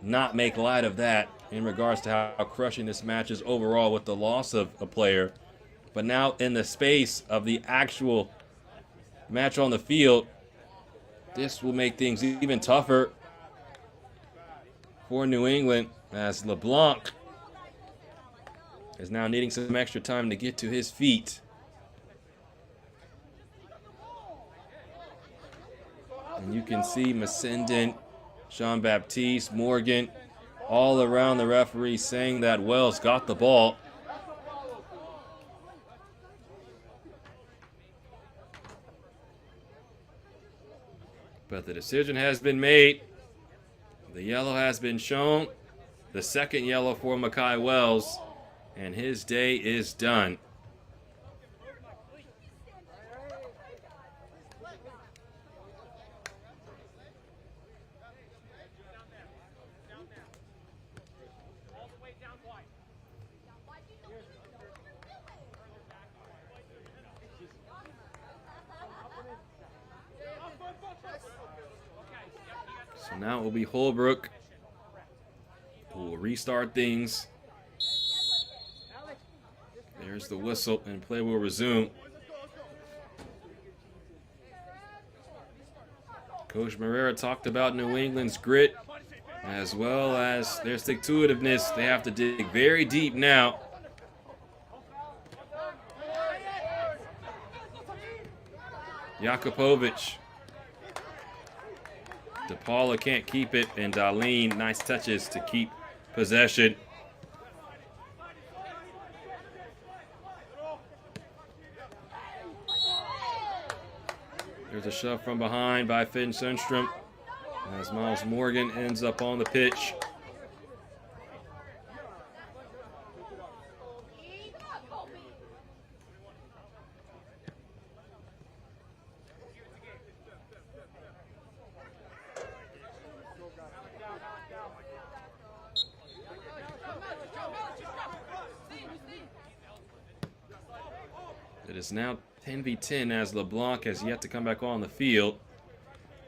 not make light of that in regards to how crushing this match is overall with the loss of a player. But now in the space of the actual match on the field, this will make things even tougher for New England as LeBlanc is now needing some extra time to get to his feet. And you can see Masenden, Jean-Baptiste, Morgan, all around the referee saying that Wells got the ball. But the decision has been made. The yellow has been shown. The second yellow for Makai Wells. And his day is done. So Now it will be Holbrook who will restart things. There's the whistle, and play will resume. Coach Moreira talked about New England's grit as well as their stick-to-itiveness. They have to dig very deep now. Jakupovic. DePaula can't keep it, and Darlene, nice touches to keep possession. There's a shove from behind by Finn Sundstrom as Miles Morgan ends up on the pitch. It is now 10v10 as LeBlanc has yet to come back on the field.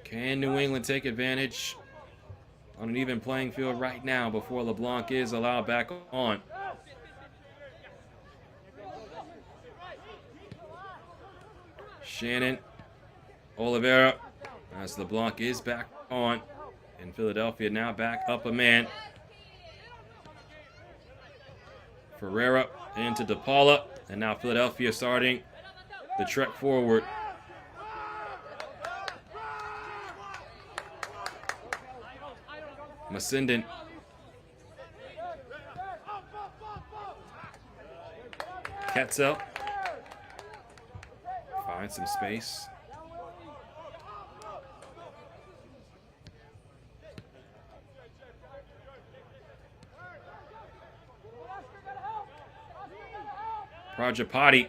Can New England take advantage on an even playing field right now before LeBlanc is allowed back on? Shannon, Oliveira, as LeBlanc is back on. And Philadelphia now back up a man. Ferreira into DePaula. And now Philadelphia starting the trek forward. Masindin. Ketzel. Finds some space. Prajapati.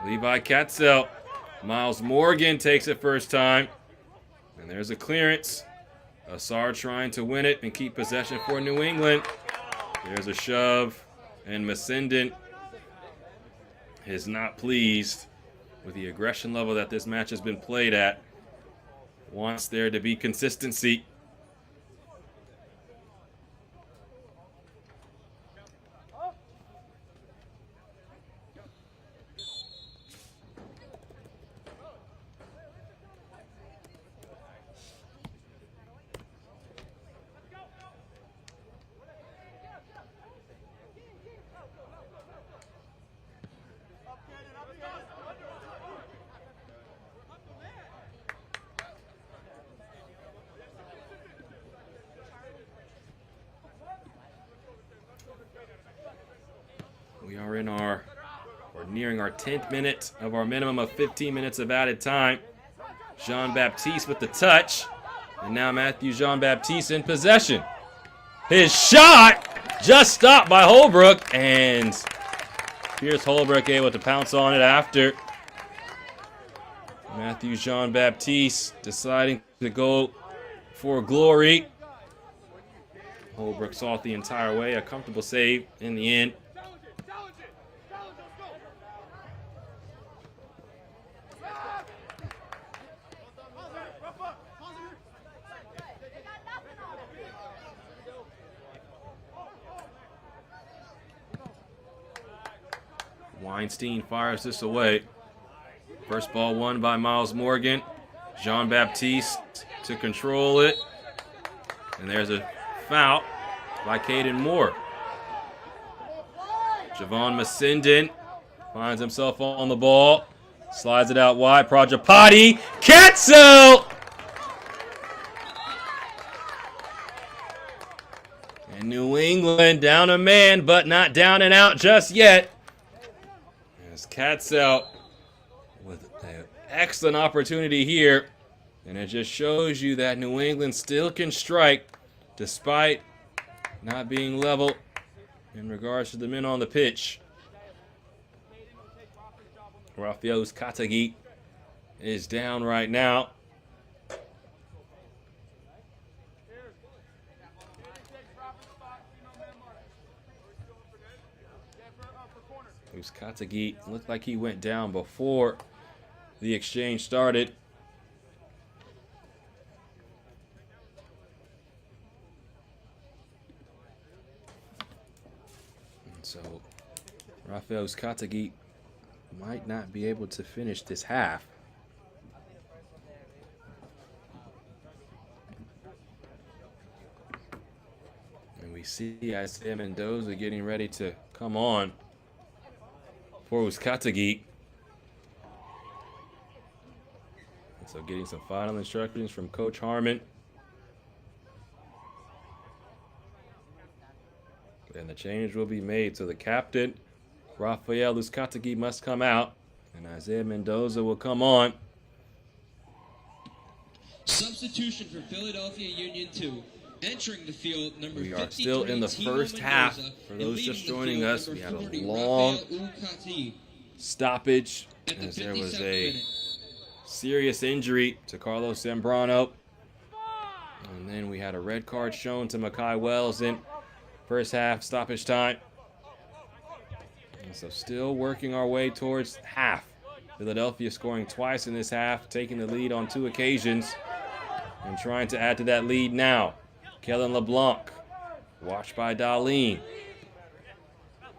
Levi Ketzel. Miles Morgan takes it first time. And there's a clearance. Assar trying to win it and keep possession for New England. There's a shove. And Masindin is not pleased with the aggression level that this match has been played at. Wants there to be consistency. We are in we're nearing our 10th minute of our minimum of 15 minutes of added time. Jean-Baptiste with the touch. And now Matthew Jean-Baptiste in possession. His shot just stopped by Holbrook. And Pierce Holbrook able to pounce on it after. Matthew Jean-Baptiste deciding to go for glory. Holbrook saw it the entire way. A comfortable save in the end. Weinstein fires this away. First ball won by Miles Morgan. Jean-Baptiste to control it. And there's a foul by Caden Moore. Javon Masindin finds himself on the ball. Slides it out wide. Prajapati. Ketzel! And New England down a man, but not down and out just yet. As Ketzel with an excellent opportunity here. And it just shows you that New England still can strike despite not being level in regards to the men on the pitch. Rafael Katagi is down right now. Katagi looked like he went down before the exchange started. Rafael Uzcategui might not be able to finish this half. And we see Isaiah Mendoza getting ready to come on for Uzcategui. So getting some final instructions from Coach Harmon. And the change will be made. So the captain, Rafael Uzcategui, must come out. And Isaiah Mendoza will come on. Substitution for Philadelphia Union 2. Entering the field, number 53. We are still in the first half. For those just joining us, we had a long stoppage as there was a serious injury to Carlos Zambrano. And then we had a red card shown to Makai Wells in first half stoppage time. And so still working our way towards half. Philadelphia scoring twice in this half, taking the lead on 2 occasions, and trying to add to that lead now. Kellen LeBlanc, watched by Darlene.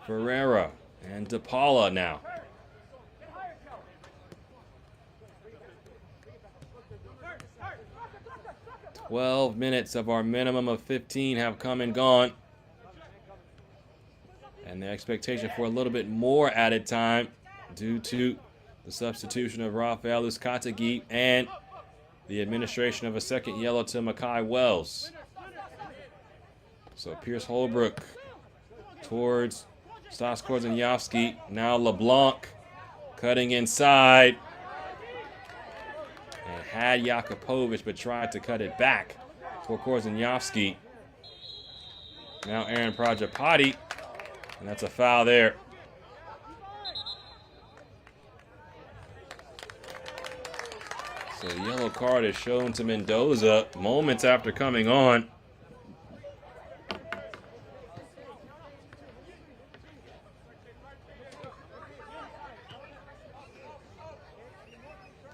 Ferreira and DePaula now. "12 minutes of our minimum of 15 have come and gone. And the expectation for a little bit more added time due to the substitution of Rafael Uzcategui and the administration of a second yellow to Makai Wells. So Pierce Holbrook towards Stas Korzeniowski. Now LeBlanc cutting inside. And had Jakupovic, but tried to cut it back for Korzeniowski. Now Aaron Prajapati. And that's a foul there. So the yellow card is shown to Mendoza moments after coming on.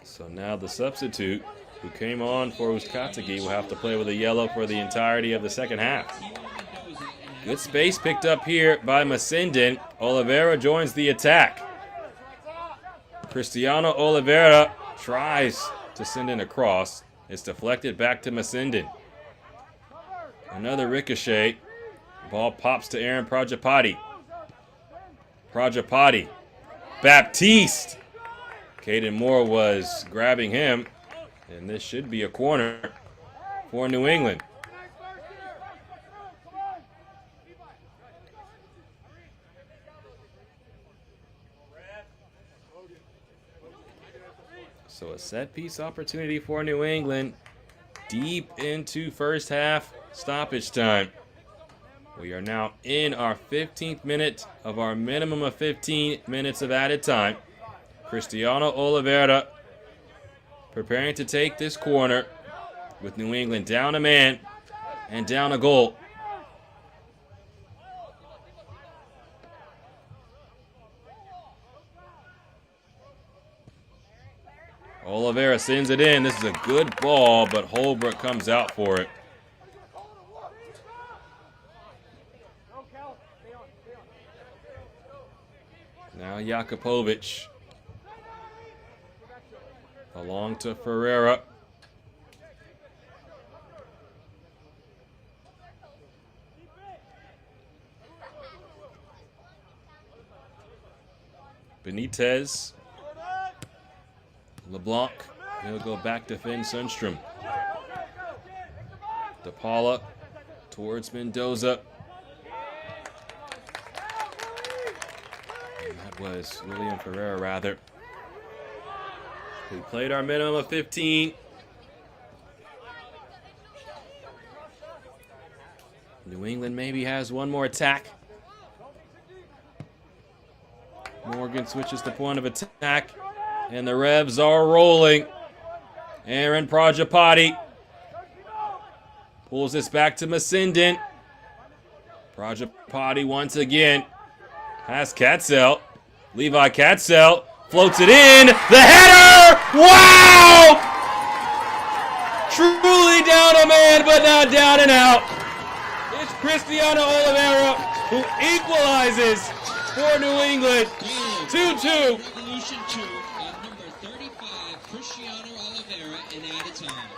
So now the substitute who came on for Uzcategui will have to play with a yellow for the entirety of the second half. Good space picked up here by Masindin. Oliveira joins the attack. Cristiano Oliveira tries to send in a cross. It's deflected back to Masindin. Another ricochet. Ball pops to Aaron Prajapati. Prajapati. Baptiste. Caden Moore was grabbing him. And this should be a corner for New England. So a set-piece opportunity for New England deep into first half stoppage time. We are now in our 15th minute of our minimum of 15 minutes of added time. Cristiano Oliveira preparing to take this corner with New England down a man and down a goal. Oliveira sends it in. This is a good ball, but Holbrook comes out for it. Now Jakupovic. Along to Ferreira. Benitez. LeBlanc. He'll go back to Finn Sundstrom. DePaula towards Mendoza. And that was William Ferreira, rather. We played our minimum of 15. New England maybe has one more attack. Morgan switches the point of attack. And the Revs are rolling. Aaron Prajapati pulls this back to Masindin. Prajapati once again has Katzel. Levi Katzel floats it in. The header! Wow! Truly down a man, but not down and out. It's Cristiano Oliveira who equalizes for New England. 2-2. Revolution 2 on number 35, Cristiano Oliveira, and added time.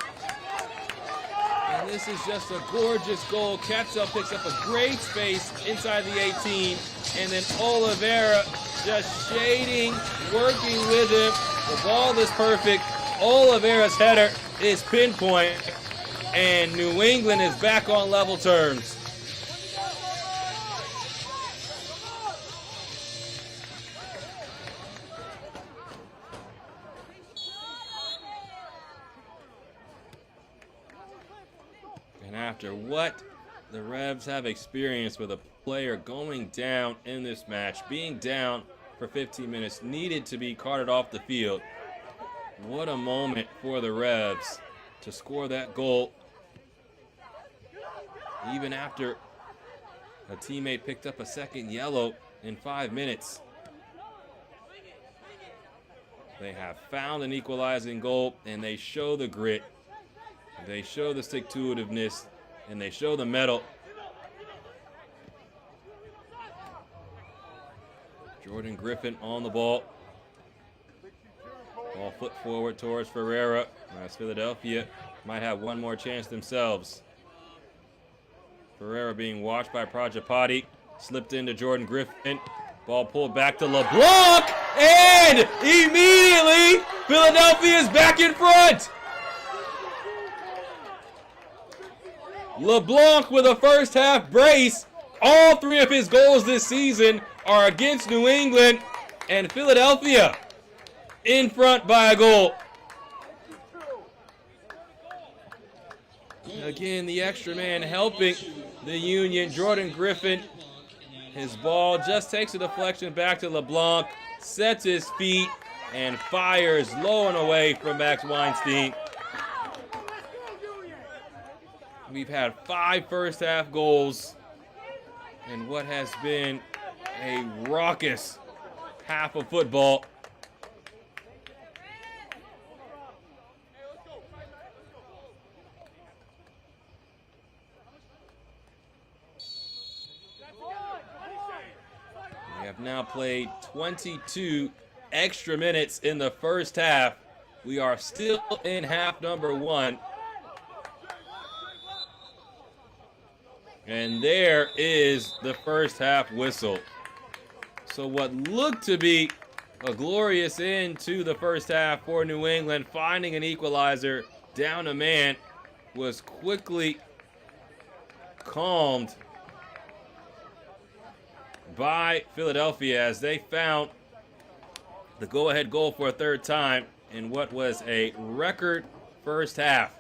And this is just a gorgeous goal. Ketzel picks up a great space inside the 18. And then Oliveira just shading, working with him. The ball is perfect. Oliveira's header is pinpoint. And New England is back on level terms. And after what the Revs have experienced with a player going down in this match, being down for 15 minutes, needed to be carted off the field. What a moment for the Revs to score that goal. Even after a teammate picked up a second yellow in 5 minutes. They have found an equalizing goal, and they show the grit. They show the stick-to-itiveness, and they show the mettle. Jordan Griffin on the ball. Ball foot forward towards Ferreira. As Philadelphia might have one more chance themselves. Ferreira being watched by Prajapati. Slipped into Jordan Griffin. Ball pulled back to LeBlanc. And immediately, Philadelphia is back in front. LeBlanc with a first half brace. All 3 of his goals this season are against New England. And Philadelphia in front by a goal. Again, the extra man helping the Union. Jordan Griffin, his ball just takes a deflection back to LeBlanc, sets his feet, and fires low and away from Max Weinstein. We've had 5 first half goals in what has been a raucous half of football. We have now played 22 extra minutes in the first half. We are still in half number 1. And there is the first half whistle. So what looked to be a glorious end to the first half for New England, finding an equalizer down a man, was quickly calmed by Philadelphia as they found the go-ahead goal for a third time in what was a record first half.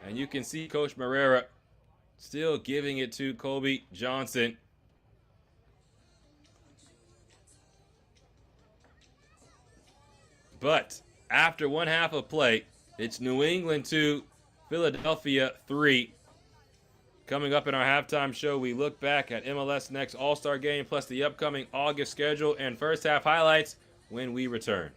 And you can see Coach Moreira still giving it to Kobe Johnson. But after one half of play, it's New England 2, Philadelphia 3. Coming up in our halftime show, we look back at MLS Next All-Star Game plus the upcoming August schedule and first half highlights when we return.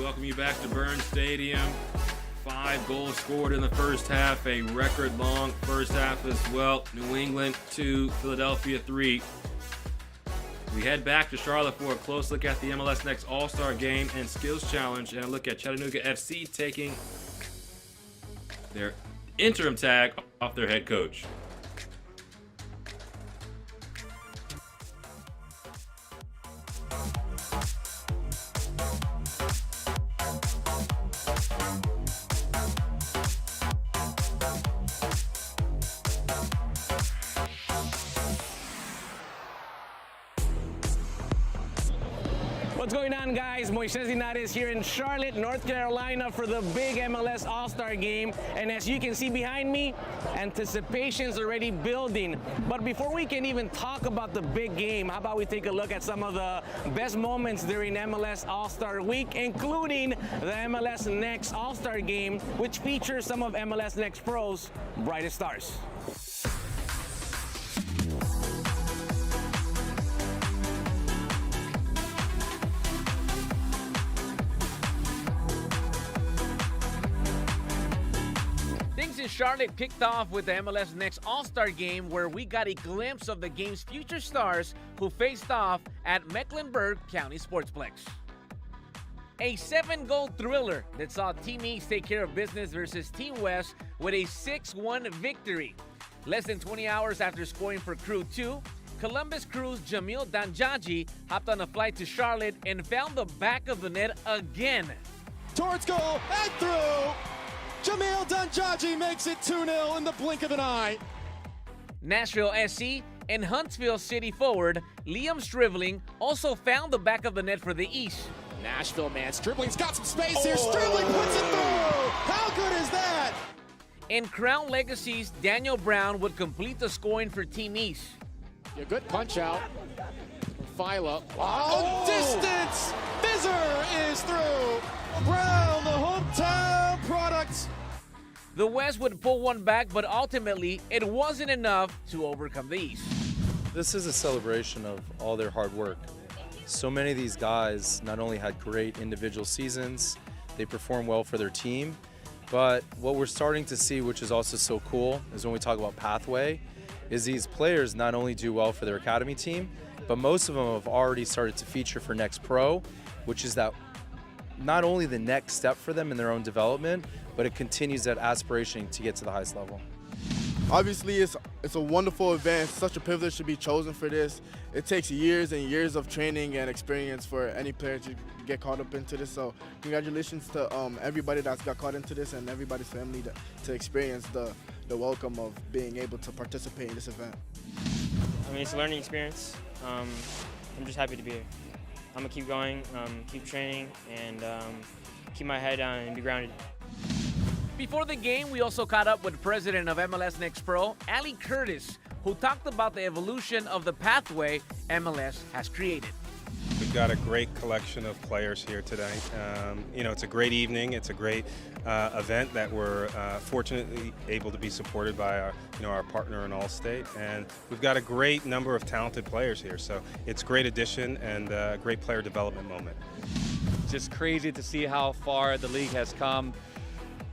welcome you back to Burns Stadium. 5 goals scored in the first half, a record-long first half as well. New England 2, Philadelphia 3. We head back to Charlotte for a close look at the MLS Next All-Star Game and Skills Challenge, and a look at Chattanooga FC taking their interim tag off their head coach. What's going on, guys? Moises Linares here in Charlotte, North Carolina for the big MLS All-Star Game. And as you can see behind me, anticipation's already building. But before we can even talk about the big game, how about we take a look at some of the best moments during MLS All-Star Week, including the MLS Next All-Star Game, which features some of MLS Next Pro's brightest stars. Things in Charlotte kicked off with the MLS Next All-Star Game, where we got a glimpse of the game's future stars who faced off at Mecklenburg County Sportsplex. A 7-goal thriller that saw Team East take care of business versus Team West with a 6-1 victory. Less than 20 hours after scoring for Crew 2, Columbus Crew's Jamil Danjaji hopped on a flight to Charlotte and found the back of the net again. Towards goal and through. Jamil Danjaji makes it 2-0 in the blink of an eye. Nashville SC and Huntsville City forward Liam Stribling also found the back of the net for the East. Nashville, man, Stribling's got some space here. Stribling puts it through. How good is that? And Crown Legacy's Daniel Brown would complete the scoring for Team East. A good punch out. Fila. Oh, distance. Fizzer is through. Brown, the hometown product. The West would pull one back, but ultimately it wasn't enough to overcome the East. This is a celebration of all their hard work. So many of these guys not only had great individual seasons, they performed well for their team, but what we're starting to see, which is also so cool, is when we talk about pathway, is these players not only do well for their academy team, but most of them have already started to feature for Next Pro, which is that not only the next step for them in their own development, but it continues that aspiration to get to the highest level. Obviously, it's a wonderful event. It's such a privilege to be chosen for this. It takes years and years of training and experience for any player to get caught up into this. So congratulations to everybody that's got caught into this and everybody's family to experience the welcome of being able to participate in this event. I mean, it's a learning experience. I'm just happy to be here. I'm gonna keep going, keep training, and keep my head down and be grounded. Before the game, we also caught up with president of MLS Next Pro, Ali Curtis, who talked about the evolution of the pathway MLS has created. We've got a great collection of players here tonight. It's a great evening. It's a great event that we're fortunately able to be supported by our partner in Allstate, and we've got a great number of talented players here. So it's a great addition and a great player development moment. Just crazy to see how far the league has come.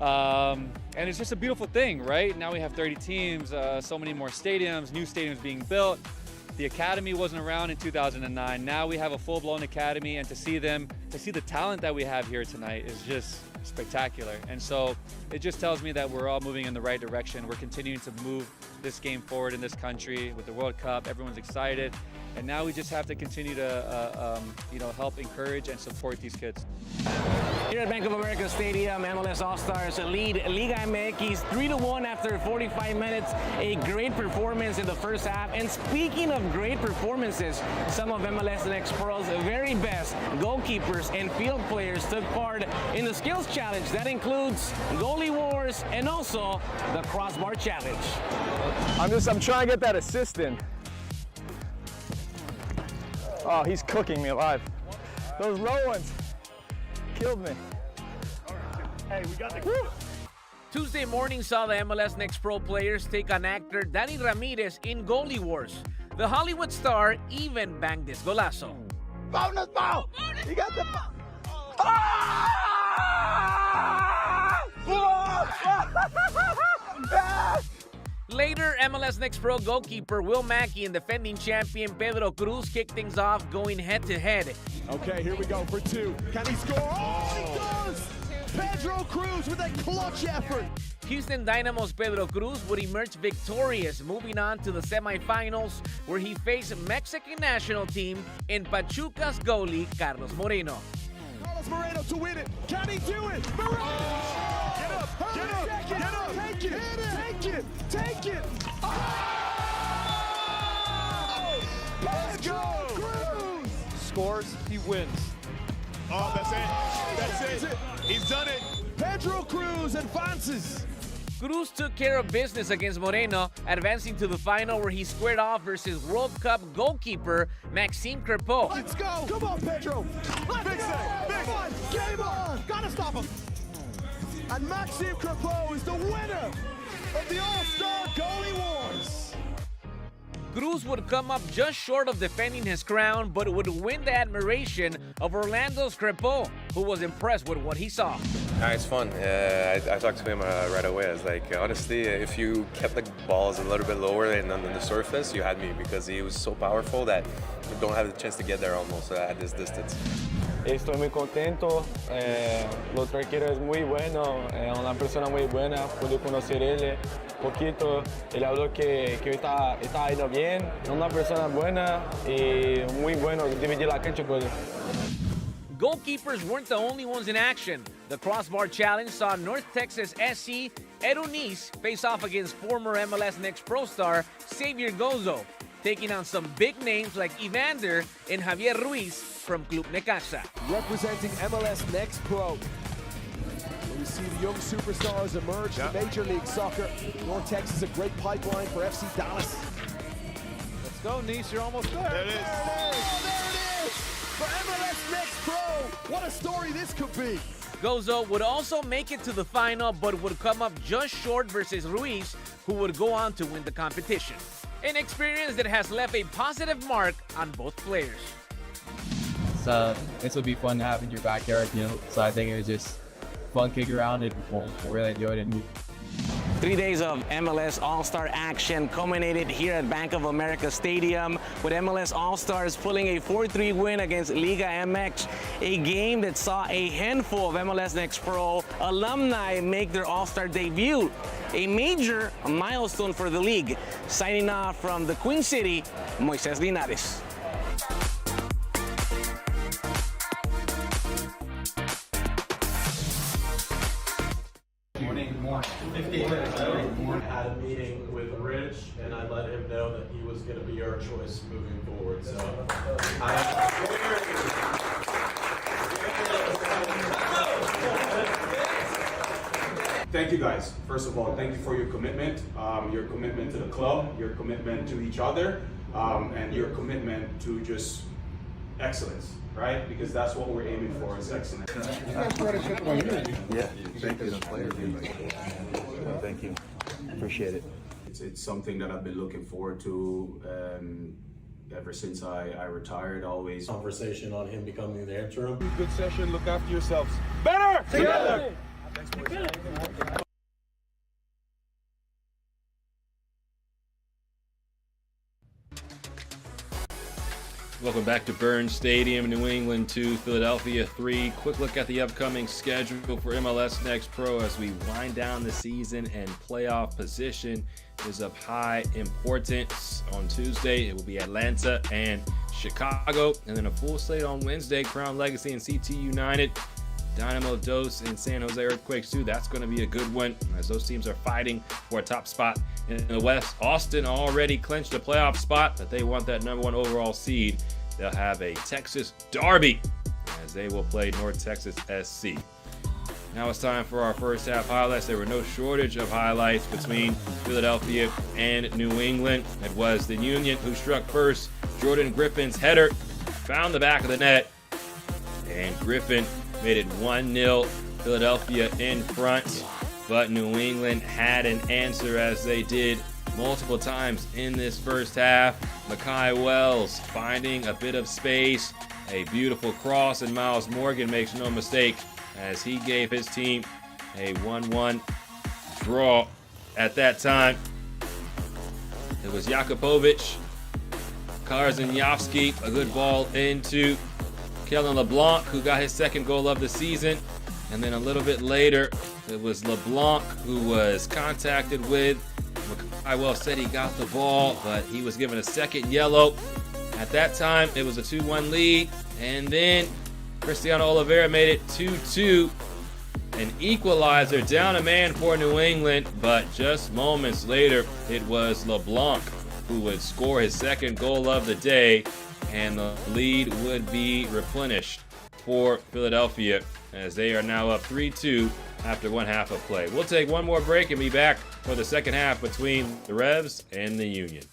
And it's just a beautiful thing, right? Now we have 30 teams, so many more stadiums, new stadiums being built. The academy wasn't around in 2009. Now we have a full-blown academy, and to see the talent that we have here tonight is just spectacular. And so it just tells me that we're all moving in the right direction. We're continuing to move this game forward in this country with the World Cup. Everyone's excited. And now we just have to continue to help encourage and support these kids. Here at Bank of America Stadium, MLS All-Stars lead Liga MX 3-1 after 45 minutes. A great performance in the first half. And speaking of great performances, some of MLS Next Pro's very best goalkeepers and field players took part in the skills challenge. That includes goalie wars and also the crossbar challenge. I'm trying to get that assist in. Oh, he's cooking me alive. Those low ones killed me. Hey, we got the Tuesday morning saw the MLS Next Pro players take on actor Danny Ramirez in goalie wars. The Hollywood star even banged this golazo. Bonus ball! You got the ball! Later, MLS Next Pro goalkeeper Will Mackey and defending champion Pedro Cruz kick things off, going head-to-head. Okay, here we go for two. Can he score? Oh, he does! Pedro Cruz with a clutch effort. Houston Dynamo's Pedro Cruz would emerge victorious, moving on to the semifinals, where he faced Mexican national team in Pachuca's goalie Carlos Moreno. Carlos Moreno to win it. Can he do it? Moreno! Get up! Get up! Get up! Take it! Take it! Take it! Oh! Pedro Cruz! Scores, he wins. Oh, that's it. That's it. He's done it. Pedro Cruz advances. Cruz took care of business against Moreno, advancing to the final where he squared off versus World Cup goalkeeper Maxime Crepeau. Let's go! Come on, Pedro! Let's go! Come on! Game on! Gotta stop him! And Maxime Crepeau is the winner of the All-Star Goalie Wars! Cruz would come up just short of defending his crown, but would win the admiration of Orlando's Crepeau, who was impressed with what he saw. It's fun. I talked to him right away. I was like, honestly, if you kept the balls a little bit lower and on the surface, you had me, because he was so powerful that you don't have the chance to get there almost at this distance. Estoy muy contento. El otro arquero es muy bueno, una persona muy buena. Pude conocer él poquito. Él habló que hoy está yendo bien. Una persona buena y muy bueno. Dividir la cancha con él. Goalkeepers weren't the only ones in action. The crossbar challenge saw North Texas SC Erunis face off against former MLS Next Pro star Xavier Gozo, taking on some big names like Evander and Javier Ruiz from Club Necaxa. Representing MLS Next Pro. We see the young superstars emerge to Major League Soccer. North Texas is a great pipeline for FC Dallas. Let's go, Nice. You're almost there. There it is. Oh, there it is. For MLS Next Pro. What a story this could be. Gozo would also make it to the final, but would come up just short versus Ruiz, who would go on to win the competition. An experience that has left a positive mark on both players. So this will be fun to have in your backyard, so I think it was just fun kick around and we'll really enjoyed it. 3 days of MLS All-Star action culminated here at Bank of America Stadium with MLS All-Stars pulling a 4-3 win against Liga MX, a game that saw a handful of MLS Next Pro alumni make their All-Star debut, a major milestone for the league. Signing off from the Queen City, Moises Linares. Had a meeting with Rich, and I let him know that he was going to be our choice moving forward. So, thank you guys. First of all, thank you for your commitment to the club, your commitment to each other, and your commitment to just excellence. Right? Because that's what we're aiming for, is excellence. Yeah, thank you. The players. Thank you. Appreciate it. It's something that I've been looking forward to ever since I retired. Always conversation on him becoming the interim. Good session. Look after yourselves. Better together. Thanks, boys. Welcome back to Burns Stadium, New England 2, Philadelphia 3. Quick look at the upcoming schedule for MLS Next Pro as we wind down the season, and playoff position is of high importance. On Tuesday, it will be Atlanta and Chicago, and then a full slate on Wednesday, Crown Legacy and CT United, Dynamo Dos and San Jose Earthquakes 2. That's going to be a good one as those teams are fighting for a top spot in the West. Austin already clinched a playoff spot, but they want that #1 overall seed. They'll have a Texas derby as they will play North Texas SC. Now it's time for our first half highlights. There were no shortage of highlights between Philadelphia and New England. It was the Union who struck first. Jordan Griffin's header found the back of the net, and Griffin made it 1-0, Philadelphia in front, but New England had an answer as they did multiple times in this first half. Makai Wells finding a bit of space A beautiful cross, and Miles Morgan makes no mistake as he gave his team a 1-1 draw at that time. It was Jakubovic, Karzeniowski, a good ball into Kellen LeBlanc, who got his second goal of the season. And then a little bit later, it was LeBlanc who was contacted with. Well said he got the ball, but he was given a second yellow. At that time, it was a 2-1 lead. And then Cristiano Oliveira made it 2-2. An equalizer, down a man for New England, but just moments later, it was LeBlanc who would score his second goal of the day, and the lead would be replenished for Philadelphia as they are now up 3-2 after one half of play. We'll take one more break and be back for the second half between the Revs and the Union.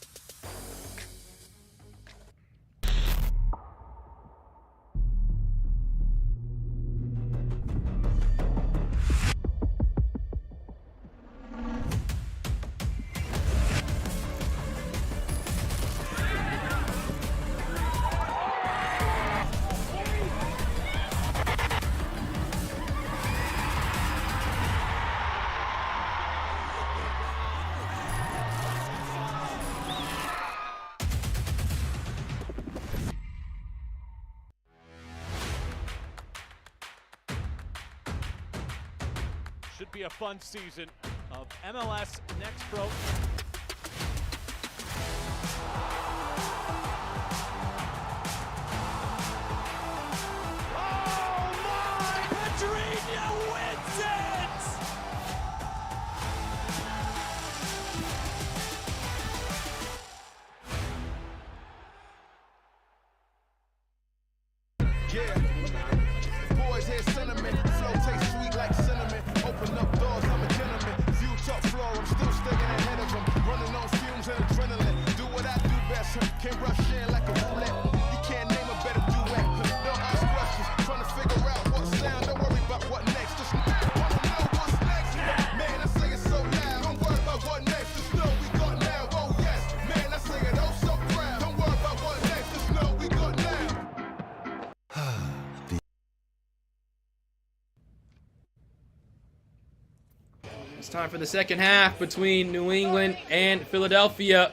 Should be a fun season of MLS Next Pro. Oh my! Pedrinho wins it! Yeah. Boys hear sentiment. Flow tastes sweet like cinnamon. Open up doors, I'm a gentleman. View top floor, I'm still staying ahead of them. Running on fumes and adrenaline. Do what I do best. Can't rush in like a roulette. You can't name a better duet. Don't ask questions. Trying to figure out what sound. Don't worry about what next. Just wanna know what's next. Man, I say it so loud. Don't worry about what next. Just know we got now. Oh yes. Man, I say it oh so proud. Don't worry about what next. Just know we got now. It's time for the second half between New England and Philadelphia.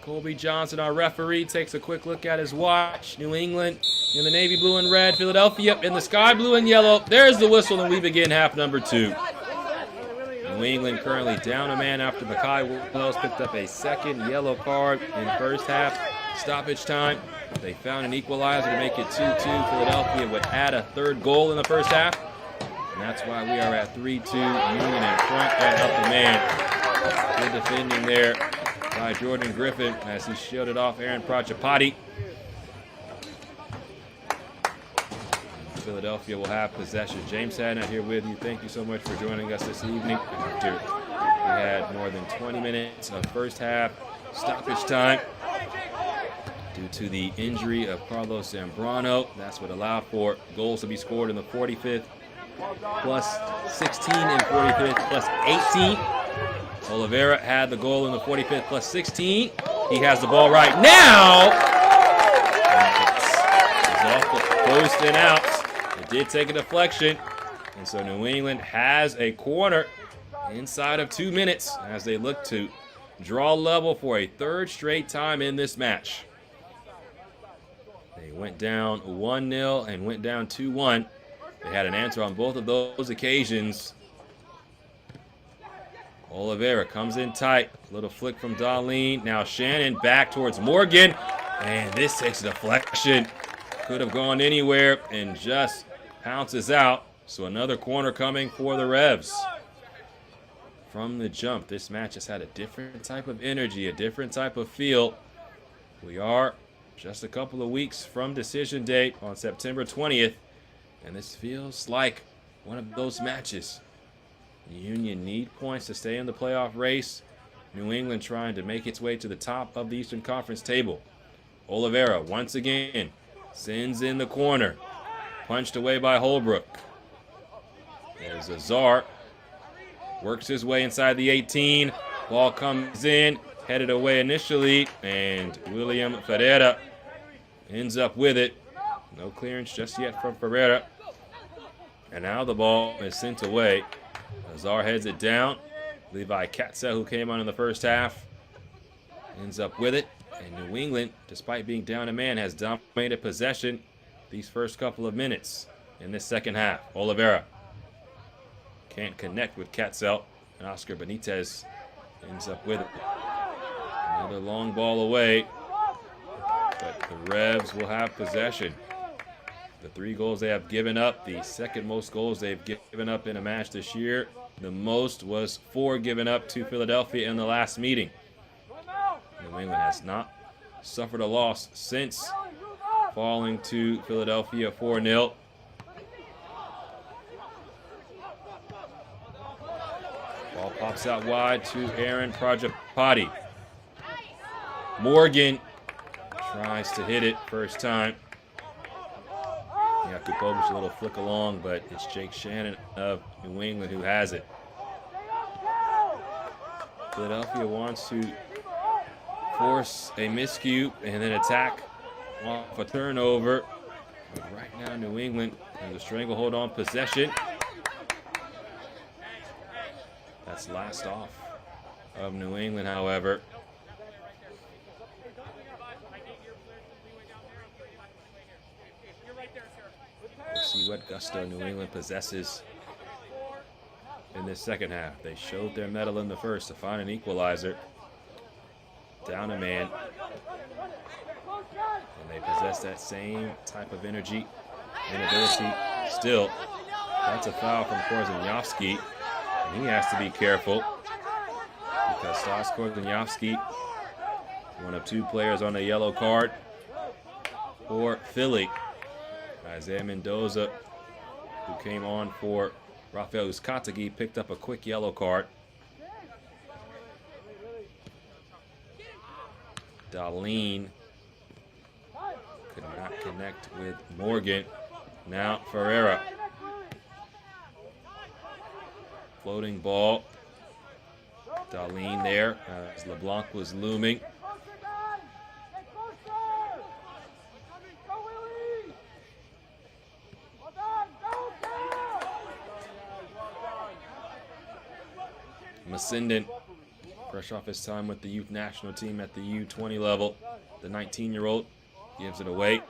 Colby Johnson, our referee, takes a quick look at his watch. New England in the navy blue and red. Philadelphia in the sky blue and yellow. There's the whistle, and we begin half number 2. New England currently down a man after Makai Wells picked up a second yellow card in first half stoppage time. They found an equalizer to make it 2-2. Philadelphia would add a third goal in the first half. And that's why we are at 3-2. Union in front and up the man. Good defending there by Jordan Griffin as he shielded off Aaron Prachapati. Philadelphia will have possession. James Hadnot here with you. Thank you so much for joining us this evening. After we had more than 20 minutes of first half stoppage time due to the injury of Carlos Zambrano. That's what allowed for goals to be scored in the 45th. Plus 16 and 45th plus 18. Oliveira had the goal in the 45th plus 16. He has the ball right now. It's off the post and out. It did take a deflection. And so New England has a corner inside of 2 minutes as they look to draw level for a third straight time in this match. They went down 1-0 and went down 2-1. They had an answer on both of those occasions. Oliveira comes in tight. Little flick from Darlene. Now Shannon back towards Morgan. And this takes a deflection. Could have gone anywhere and just pounces out. So another corner coming for the Revs. From the jump, this match has had a different type of energy, a different type of feel. We are just a couple of weeks from decision date on September 20th. And this feels like one of those matches. The Union need points to stay in the playoff race. New England trying to make its way to the top of the Eastern Conference table. Oliveira once again sends in the corner. Punched away by Holbrook. There's Azar. Works his way inside the 18. Ball comes in. Headed away initially. And William Ferreira ends up with it. No clearance just yet from Ferreira. And now the ball is sent away. Azar heads it down. Levi Katza, who came on in the first half, ends up with it. And New England, despite being down a man, has dominated possession these first couple of minutes in this second half. Oliveira can't connect with Katzel, and Oscar Benitez ends up with it. Another long ball away, but the Revs will have possession. The 3 goals they have given up, the second most goals they've given up in a match this year. The most was 4 given up to Philadelphia in the last meeting. New England has not suffered a loss since falling to Philadelphia 4-0. Ball pops out wide to Aaron Prajapati. Morgan tries to hit it first time. Jakubovic a little flick along, but it's Jake Shannon of New England who has it. Philadelphia wants to force a miscue and then attack off a turnover. But right now, New England has a stranglehold on possession. That's last off of New England, however. We'll see what gusto New England possesses in this second half. They showed their mettle in the first to find an equalizer. Down a man. And they possess that same type of energy and ability still. That's a foul from Korzeniowski. And he has to be careful because Stas Korzeniowski, one of 2 players on a yellow card for Philly. Isaiah Mendoza, who came on for Rafael Uzcategui, picked up a quick yellow card. Darlene could not connect with Morgan. Now Ferreira. Floating ball. Darlene there as LeBlanc was looming. Masindon, fresh off his time with the youth national team at the U20 level. The 19-year-old gives it away,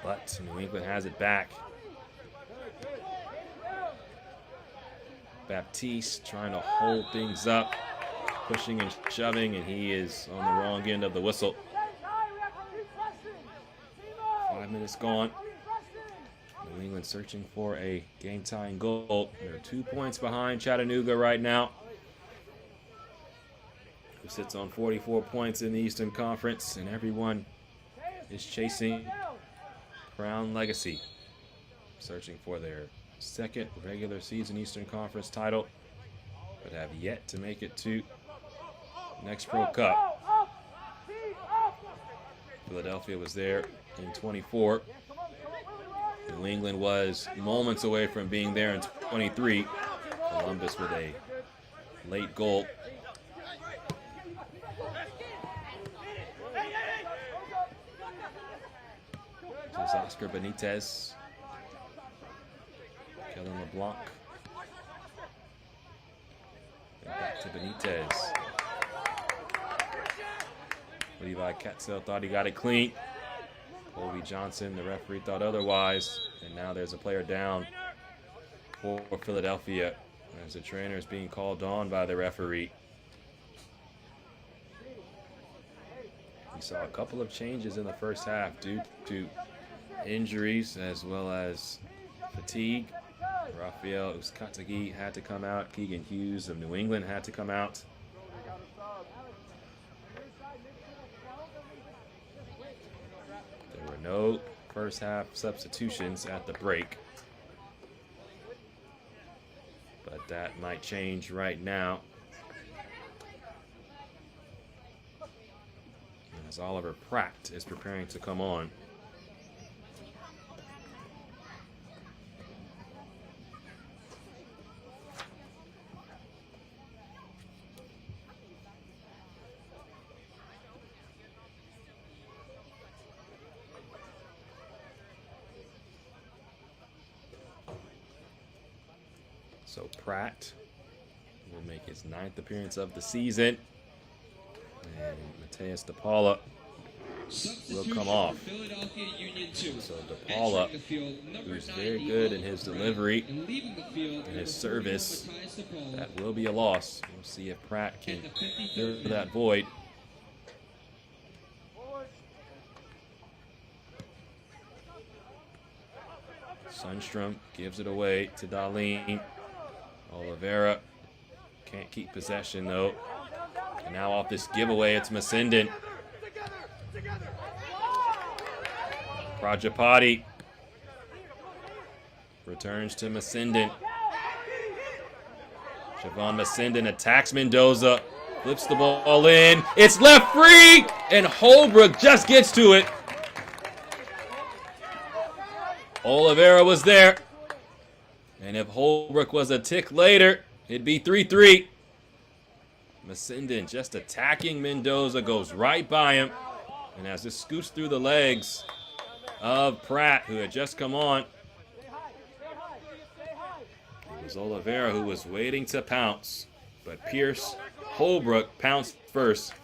but New England has it back. Baptiste trying to hold things up, pushing and shoving, and he is on the wrong end of the whistle. 5 minutes gone. New England searching for a game-tying goal. They're 2 points behind Chattanooga right now, who sits on 44 points in the Eastern Conference, and everyone is chasing Crown Legacy, searching for their second regular season Eastern Conference title, but have yet to make it to next Pro Cup. Philadelphia was there in 24. New England was moments away from being there in 23. Columbus with a late goal. This is Oscar Benitez. Kellen LeBlanc. And back to Benitez. Levi Katzel thought he got it clean. Colby Johnson, the referee, thought otherwise. And now there's a player down for Philadelphia as the trainer is being called on by the referee. We saw a couple of changes in the first half due to injuries as well as fatigue. Rafael Uzcategui had to come out. Keegan Hughes of New England had to come out. There were no first half substitutions at the break, but that might change right now as Oliver Pratt is preparing to come on. So Pratt will make his 9th appearance of the season. And Mateus DePaula will come off. So DePaula, who's very good in his delivery and his service, that will be a loss. We'll see if Pratt can fill that void. Sundstrom gives it away to Darlene. Oliveira can't keep possession though. And now off this giveaway, it's Masindin. Prajapati returns to Masindin. Siobhan Masindin attacks Mendoza, flips the ball in. It's left free, and Holbrook just gets to it. Oliveira was there. And if Holbrook was a tick later, it'd be 3-3. Masindin just attacking Mendoza, goes right by him. And as this scoots through the legs of Pratt, who had just come on, it was Oliveira who was waiting to pounce. But Pierce Holbrook pounced first.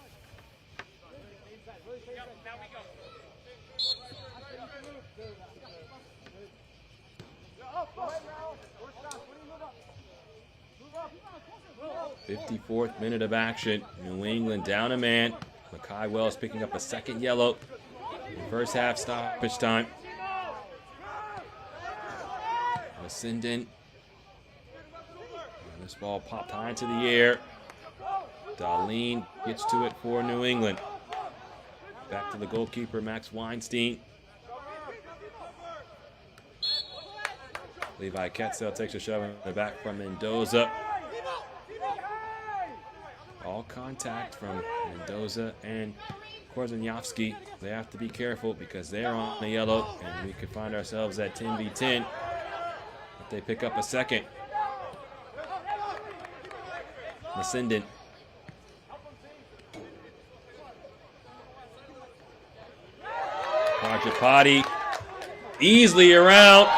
'54th minute of action. New England down a man. Makai Wells picking up a second yellow. First half stoppage time. Masindin. This ball popped high into the air. Darlene gets to it for New England. Back to the goalkeeper, Max Weinstein. Levi Ketzel takes a shove in the back from Mendoza. All contact from Mendoza and Korzeniowski. They have to be careful because they're on the yellow, and we could find ourselves at 10v10 if they pick up a second. Masindin. Prajapati easily around.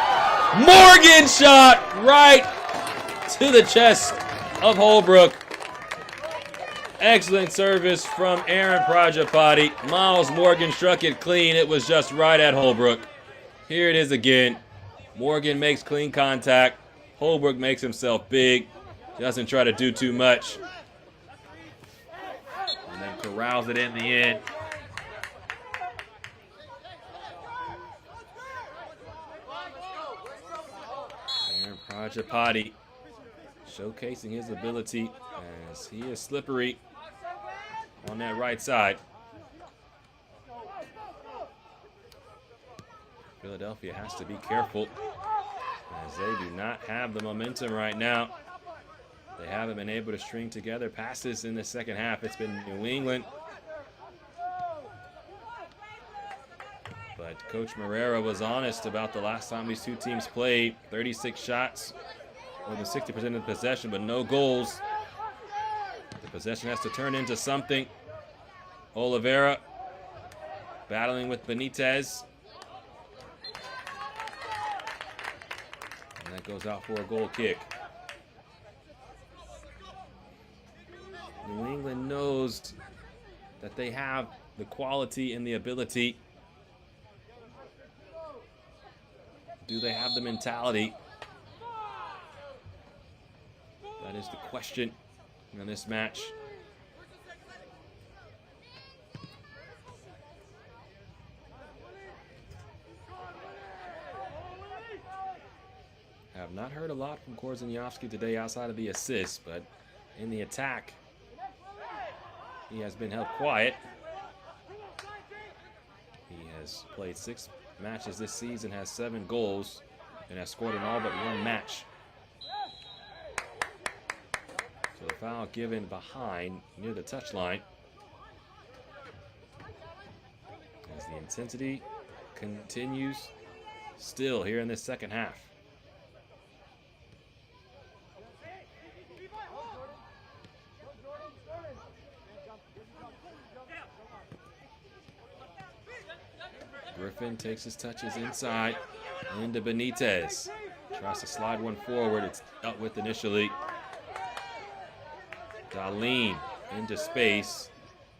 Morgan shot right to the chest of Holbrook. Excellent service from Aaron Prajapati. Miles Morgan struck it clean. It was just right at Holbrook. Here it is again. Morgan makes clean contact. Holbrook makes himself big. Doesn't try to do too much. And then corrals it in the end. Aaron Prajapati showcasing his ability as he is slippery on that right side. Philadelphia has to be careful as they do not have the momentum right now. They haven't been able to string together passes in the second half. It's been New England. But Coach Marrera was honest about the last time these two teams played. 36 shots, more than 60% of the possession, but no goals. The possession has to turn into something. Oliveira battling with Benitez. And that goes out for a goal kick. New England knows that they have the quality and the ability. Do they have the mentality? That is the question in this match. Have not heard a lot from Korzeniowski today outside of the assist, but in the attack, he has been held quiet. He has played 6 matches this season, has 7 goals, and has scored in all but 1 match. So the foul given behind near the touchline. As the intensity continues still here in this second half. Griffin takes his touches inside into Benitez. Tries to slide one forward. It's dealt with initially. Dahlin into space.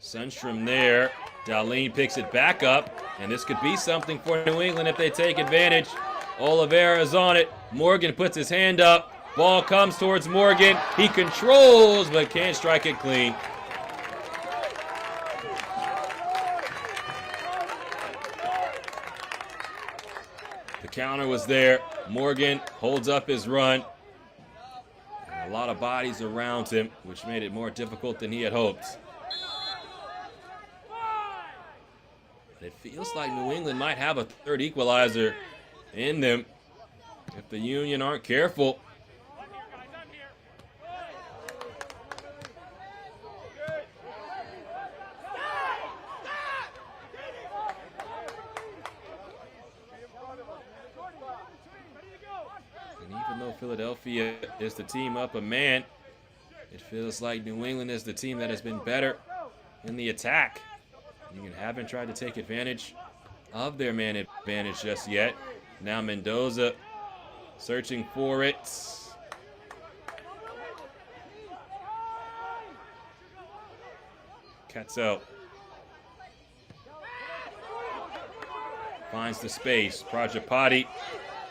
Sundstrom there. Dahlin picks it back up, and this could be something for New England if they take advantage. Oliveira is on it. Morgan puts his hand up. Ball comes towards Morgan. He controls, but can't strike it clean. The counter was there. Morgan holds up his run. And a lot of bodies around him, which made it more difficult than he had hoped. But it feels like New England might have a third equalizer in them if the Union aren't careful. And even though Philadelphia is the team up a man, it feels like New England is the team that has been better in the attack. Union haven't tried to take advantage of their man advantage just yet. Now Mendoza searching for it. Ketzel finds the space. Prajapati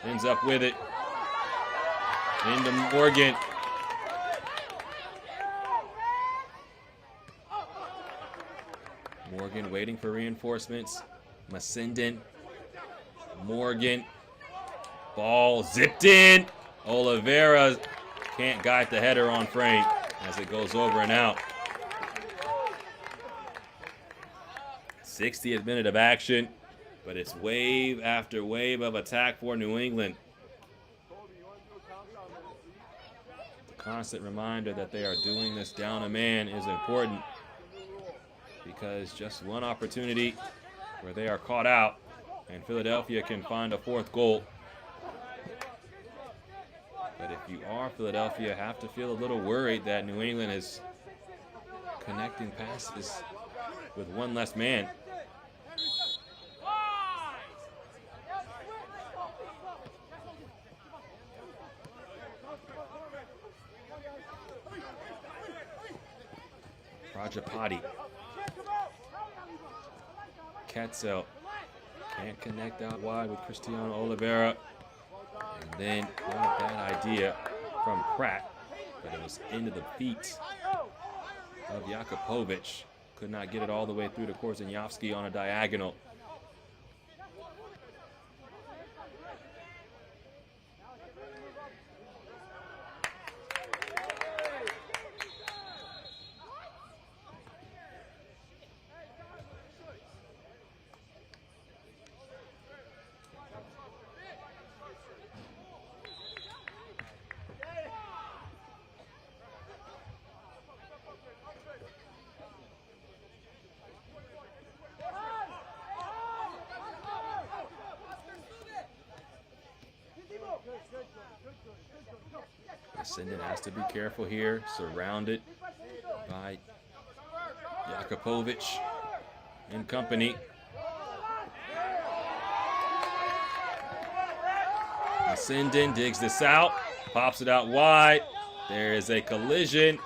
ends up with it. Into Morgan. Morgan waiting for reinforcements. Masindin. Morgan. Ball zipped in. Oliveira can't guide the header on frame as it goes over and out. 60th minute of action, but it's wave after wave of attack for New England. The constant reminder that they are doing this down a man is important, because just one opportunity where they are caught out and Philadelphia can find a fourth goal. But if you are Philadelphia, have to feel a little worried that New England is connecting passes with one less man. Prajapati. Ketzel can't connect out wide with Cristiano Oliveira. And then, not a bad idea from Pratt, but it was into the feet of Jakupovic. Could not get it all the way through to Korzeniowski on a diagonal. Ascendant has to be careful here, surrounded by Jakupovic and company. Ascendant digs this out, pops it out wide. There is a collision,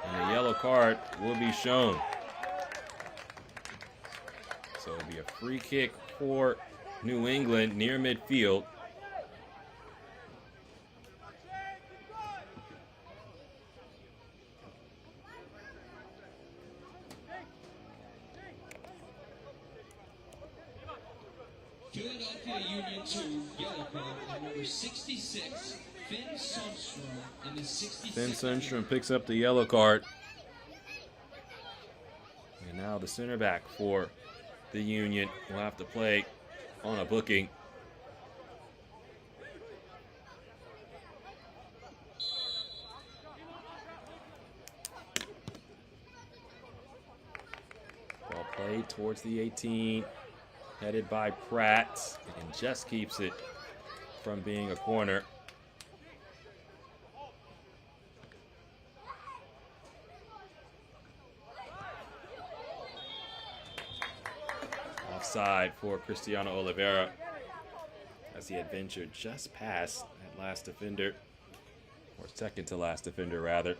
and a yellow card will be shown. So it'll be a free kick for New England near midfield. Philadelphia Union 2, yellow card, and number 66, Finn Sundstrom in the 66th. Finn Sundstrom picks up the yellow card. And now the center back for the Union will have to play on a booking. Ball played towards the 18. Headed by Pratt, and just keeps it from being a corner. Offside for Cristiano Oliveira as he had ventured just past that last defender, or second to last defender, rather.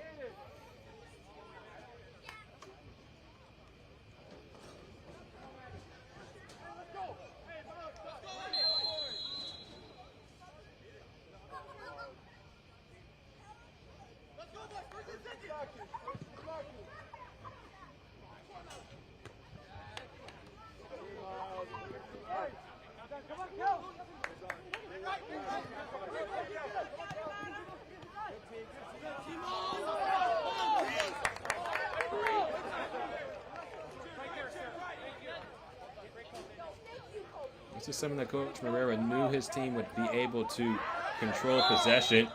This is something that Coach Moreira knew his team would be able to control possession.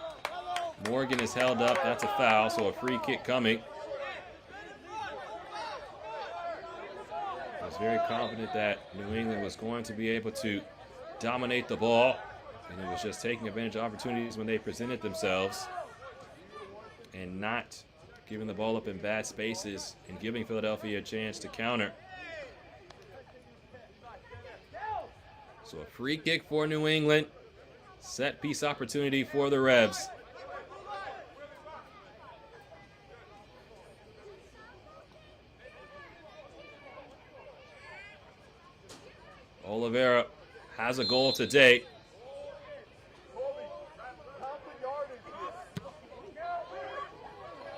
Morgan is held up. That's a foul, so a free kick coming. I was very confident that New England was going to be able to dominate the ball, and it was just taking advantage of opportunities when they presented themselves and not giving the ball up in bad spaces and giving Philadelphia a chance to counter. So a free kick for New England. Set piece opportunity for the Revs. Oliveira has a goal today.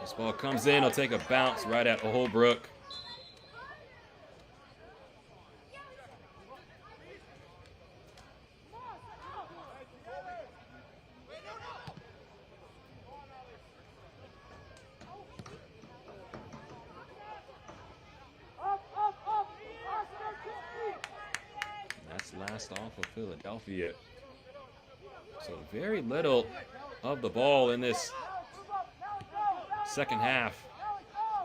This ball comes in. He'll take a bounce right at Holbrook. Last off of Philadelphia. So very little of the ball in this second half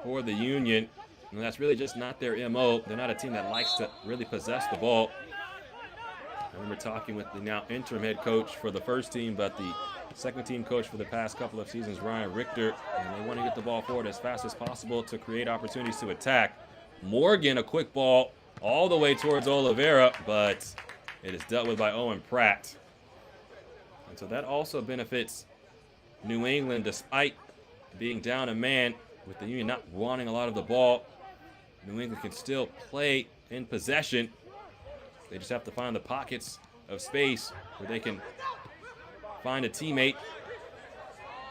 for the Union. And that's really just not their MO. They're not a team that likes to really possess the ball. I remember talking with the now interim head coach for the first team, but the second team coach for the past couple of seasons, Ryan Richter, and they want to get the ball forward as fast as possible to create opportunities to attack. Morgan, a quick ball all the way towards Oliveira, but it is dealt with by Owen Pratt. And so that also benefits New England, despite being down a man with the Union not wanting a lot of the ball. New England can still play in possession. They just have to find the pockets of space where they can find a teammate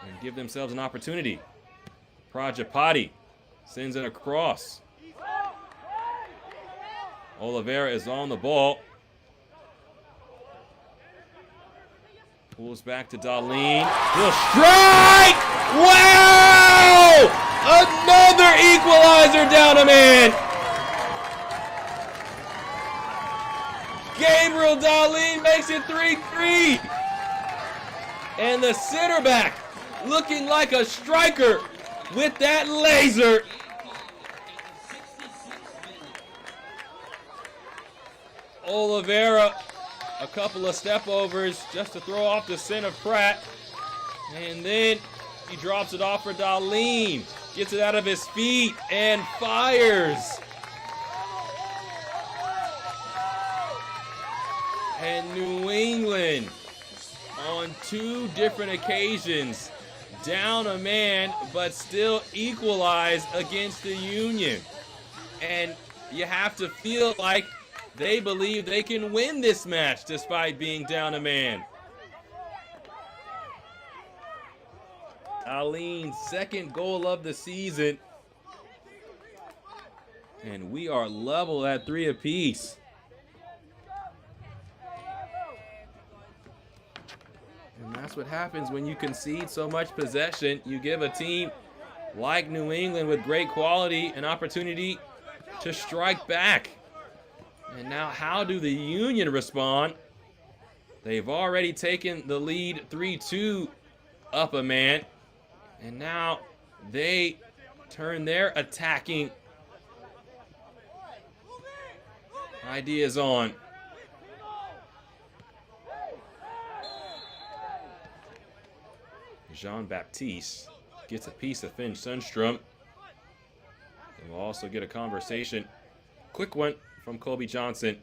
and give themselves an opportunity. Prajapati sends it across. Oliveira is on the ball. Pulls back to Darlene. He'll strike! Wow! Another equalizer down a man. Gabriel Darlene makes it 3-3. And the center back looking like a striker with that laser. Oliveira, a couple of step overs just to throw off the center Pratt. And then he drops it off for Darlene. Gets it out of his feet and fires. And New England, on two different occasions, down a man, but still equalize against the Union. And you have to feel like they believe they can win this match despite being down a man. Darlene's second goal of the season. And we are level at 3 apiece. And that's what happens when you concede so much possession. You give a team like New England with great quality an opportunity to strike back. And now how do the Union respond? They've already taken the lead 3-2 up a man. And now they turn their attacking ideas on. Jean-Baptiste gets a piece of Finn Sundstrom. And we'll also get a conversation. Quick one from Kobe Johnson.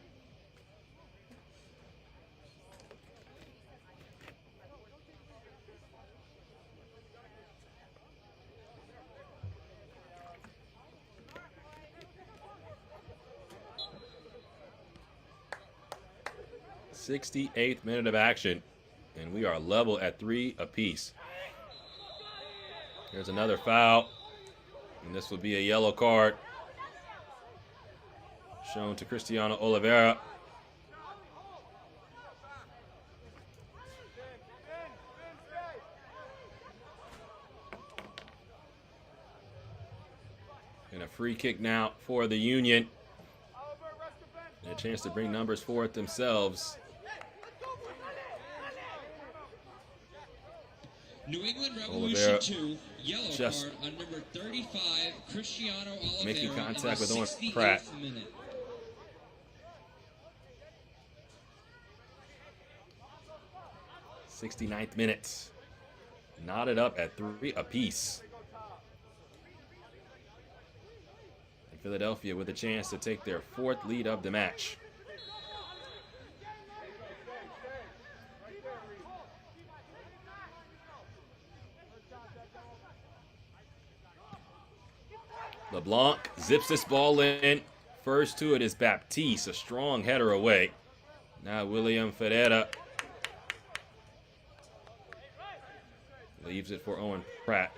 68th minute of action, and we are level at 3 apiece. Here's another foul, and this will be a yellow card shown to Cristiano Oliveira. And a free kick now for the Union. And a chance to bring numbers forward themselves. New England Revolution 2, yellow card on number 35, Cristiano Oliveira. Making contact with Owen 68th Pratt. minute. 69th minute. Knotted up at 3 apiece. And Philadelphia with a chance to take their 4th lead of the match. LeBlanc zips this ball in. First to it is Baptiste, a strong header away. Now William Ferreira leaves it for Owen Pratt.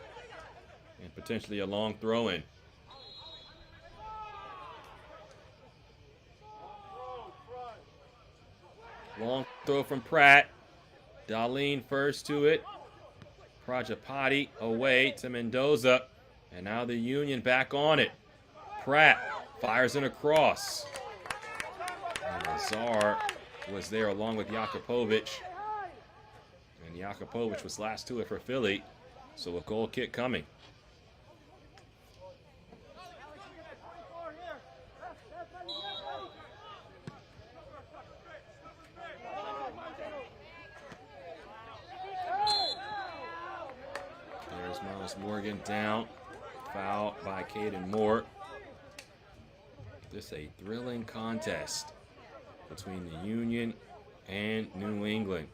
And potentially a long throw in. Long throw from Pratt. Darlene first to it. Prajapati away to Mendoza. And now the Union back on it. Pratt fires in a cross. And Lazar was there along with Jakupovic. And Jakupovic was last to it for Philly. So a goal kick coming. There's Miles Morgan down. Foul by Caden Moore. This is a thrilling contest between the Union and New England.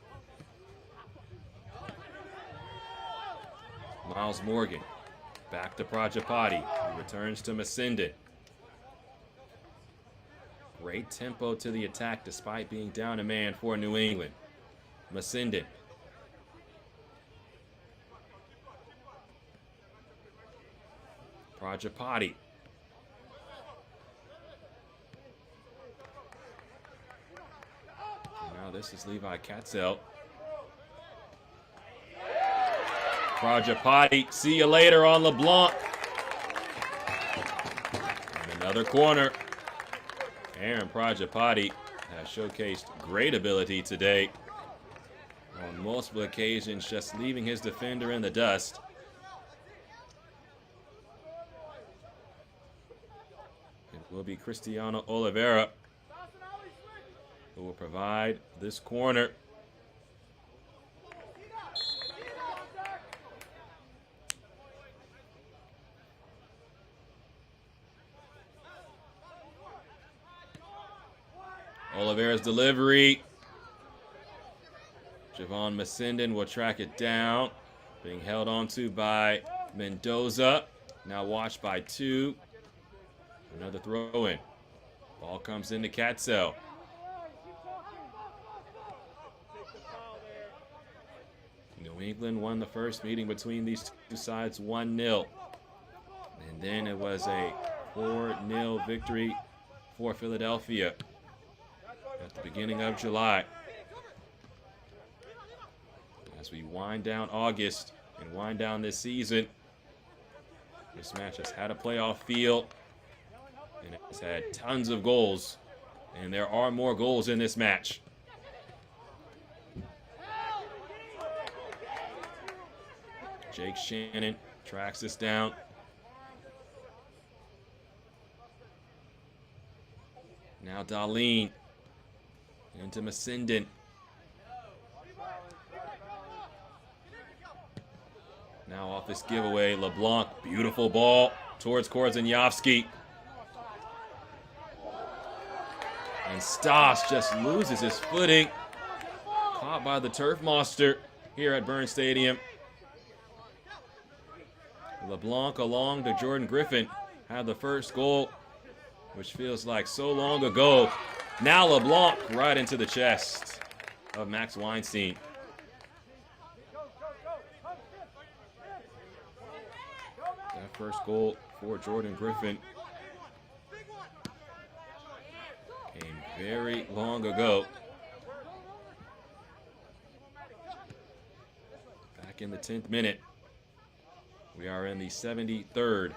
Miles Morgan back to Prajapati, who returns to Masindin. Great tempo to the attack despite being down a man for New England. Masindin. Prajapati. Now this is Levi Katzel. Prajapati, see you later on LeBlanc. And another corner. Aaron Prajapati has showcased great ability today. On multiple occasions, just leaving his defender in the dust. It will be Cristiano Oliveira who will provide this corner. Oliveira's delivery. Javon Masindin will track it down. Being held onto by Mendoza. Now watched by 2. Another throw in. Ball comes into Katzel. New England won the first meeting between these two sides 1-0. And then it was a 4-0 victory for Philadelphia at the beginning of July. As we wind down August and wind down this season, this match has had a playoff feel. And it has had tons of goals. And there are more goals in this match. Jake Shannon tracks this down. Now Darlene into Masindin. Now off this giveaway, LeBlanc, beautiful ball towards Korzeniowski. And Stas just loses his footing. Caught by the turf monster here at Burns Stadium. LeBlanc along to Jordan Griffin had the first goal, which feels like so long ago. Now LeBlanc right into the chest of Max Weinstein. That first goal for Jordan Griffin came very long ago. Back in the 10th minute. We are in the 73rd.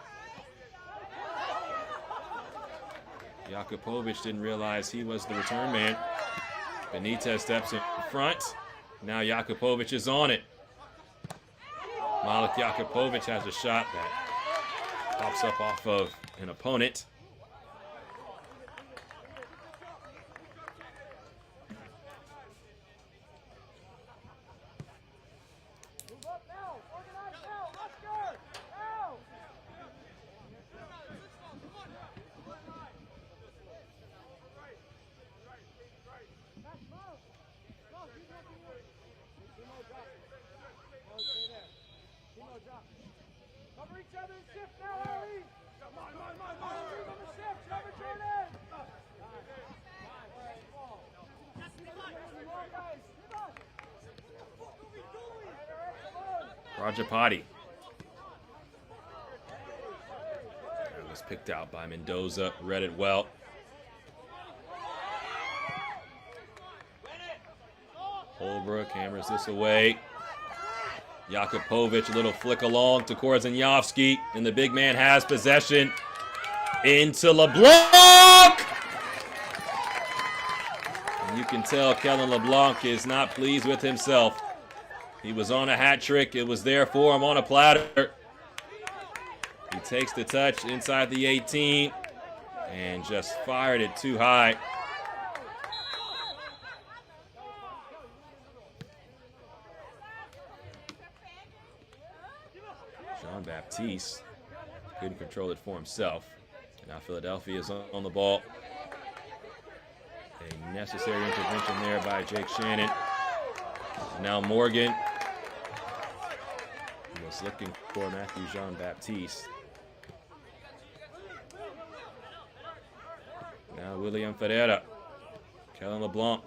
Jakupovic didn't realize he was the return man. Benitez steps in front. Now Jakupovic is on it. Malik Jakupovic has a shot that pops up off of an opponent. Rajapati. That was picked out by Mendoza, read it well. Holbrook hammers this away. Jakupovic, a little flick along to Korzeniowski, and the big man has possession into LeBlanc! And you can tell Kellen LeBlanc is not pleased with himself. He was on a hat trick. It was there for him on a platter. He takes the touch inside the 18 and just fired it too high. Jean-Baptiste couldn't control it for himself. Now Philadelphia is on the ball. A necessary intervention there by Jake Shannon. Now Morgan was looking for Matthew Jean-Baptiste. Now William Ferreira, Kellen LeBlanc,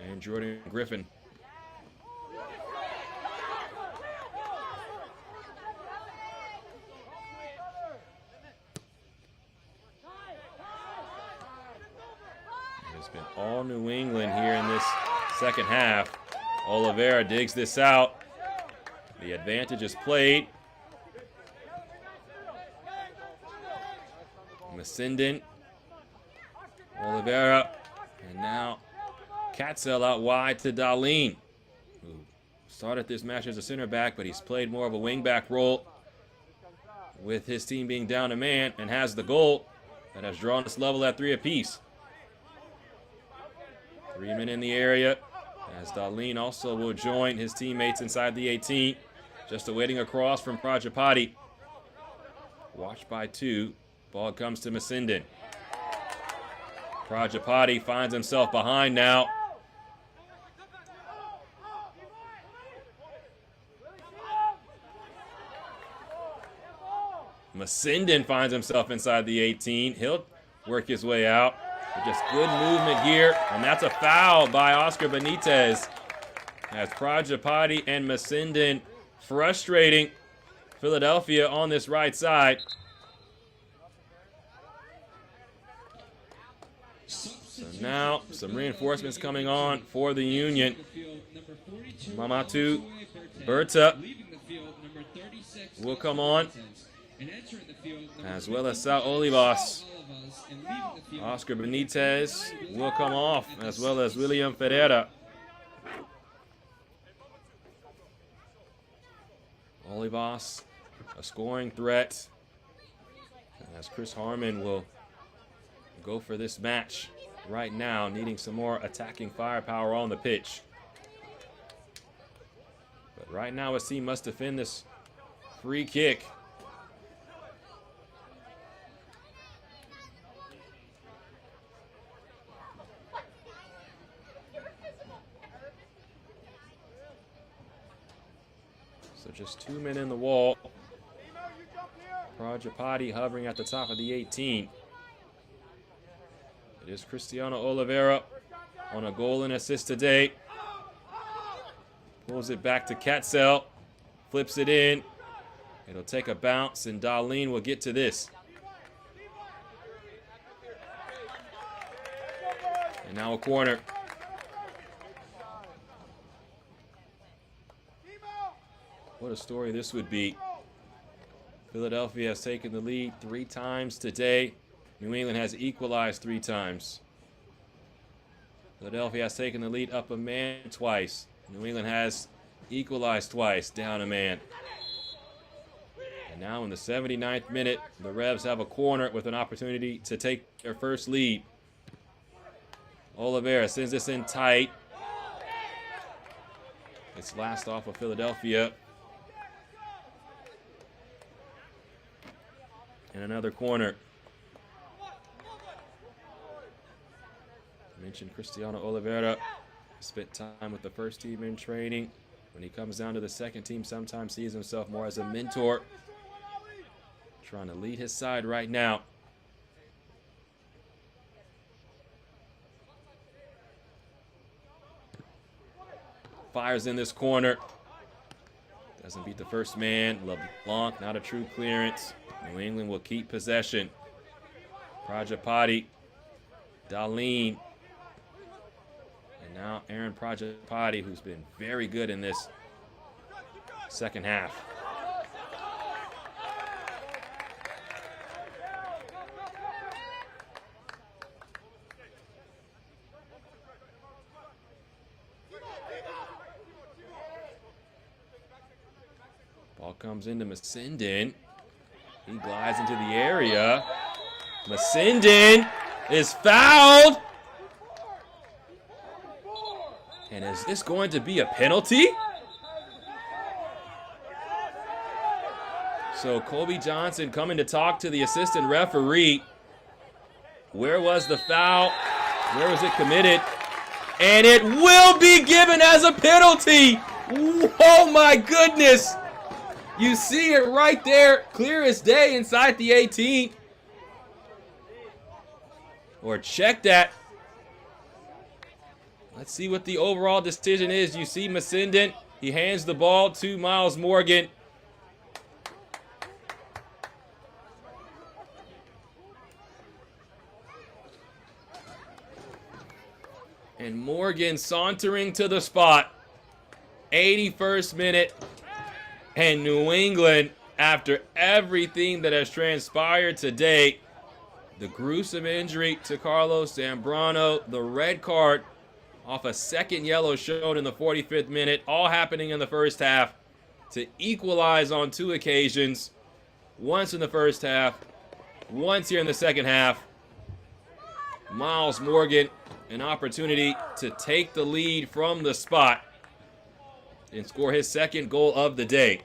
and Jordan Griffin. It's been all New England here in this second half. Oliveira digs this out. The advantage is played. Masindin. Oliveira. And now Katzel out wide to Darlene, who started this match as a center back, but he's played more of a wing back role with his team being down a man and has the goal that has drawn us level at 3 apiece. 3 men in the area, as Darlene also will join his teammates inside the 18. Just awaiting a cross from Prajapati. Watched by 2. Ball comes to Masindin. Prajapati finds himself behind now. Masindin finds himself inside the 18. He'll work his way out. Just good movement here, and that's a foul by Oscar Benitez. As Prajapati and Masindin frustrating Philadelphia on this right side. So now some reinforcements coming on for the Union. Mamatu Berta will come on, as well as Sal Olivas. Oscar Benitez will come off, as well as William Ferreira. Olivas, a scoring threat, as Chris Harmon will go for this match right now, needing some more attacking firepower on the pitch. But right now, his team must defend this free kick. So just 2 men in the wall. Prajapati hovering at the top of the 18. It It is Cristiano Oliveira on a goal and assist today. Pulls it back to Katzel. Flips it in. It'll take a bounce, and Darlene will get to this. And now a corner. What a story this would be. Philadelphia has taken the lead 3 times today. New England has equalized 3 times. Philadelphia has taken the lead up a man twice. New England has equalized twice, down a man. And now in the 79th minute, the Revs have a corner with an opportunity to take their first lead. Oliveira sends this in tight. It's last off of Philadelphia. And another corner. I mentioned Cristiano Oliveira. Spent time with the first team in training. When he comes down to the second team, sometimes sees himself more as a mentor. Trying to lead his side right now. Fires in this corner. Doesn't beat the first man. LeBlanc, not a true clearance. New England will keep possession. Prajapati. Darlene. And now Aaron Prajapati, who's been very good in this second half. Ball comes into Masindin. He glides into the area. Masindin is fouled. And is this going to be a penalty? So Colby Johnson coming to talk to the assistant referee. Where was the foul? Where was it committed? And it will be given as a penalty. Oh my goodness. You see it right there, clear as day inside the 18. Or check that. Let's see what the overall decision is. You see Masindin. He hands the ball to Miles Morgan. And Morgan sauntering to the spot. 81st minute. And New England, after everything that has transpired today, the gruesome injury to Carlos Zambrano, the red card off a second yellow shown in the 45th minute, all happening in the first half, to equalize on 2 occasions, once in the first half, once here in the second half. Miles Morgan, an opportunity to take the lead from the spot and score his second goal of the day.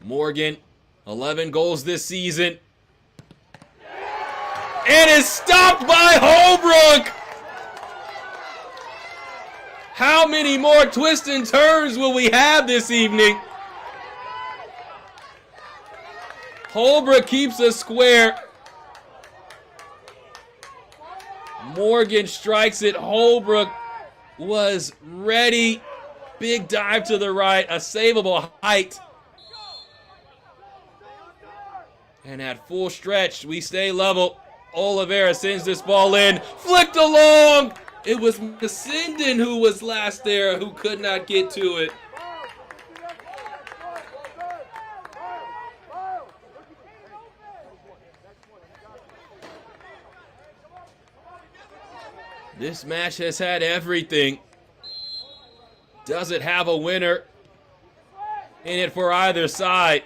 Morgan, 11 goals this season. And is stopped by Holbrook! How many more twists and turns will we have this evening? Holbrook keeps us square. Morgan strikes it. Holbrook was ready. Big dive to the right, a savable height. And at full stretch, we stay level. Oliveira sends this ball in. Flicked along. It was Masindin who was last there, who could not get to it. This match has had everything. Does it have a winner in it for either side?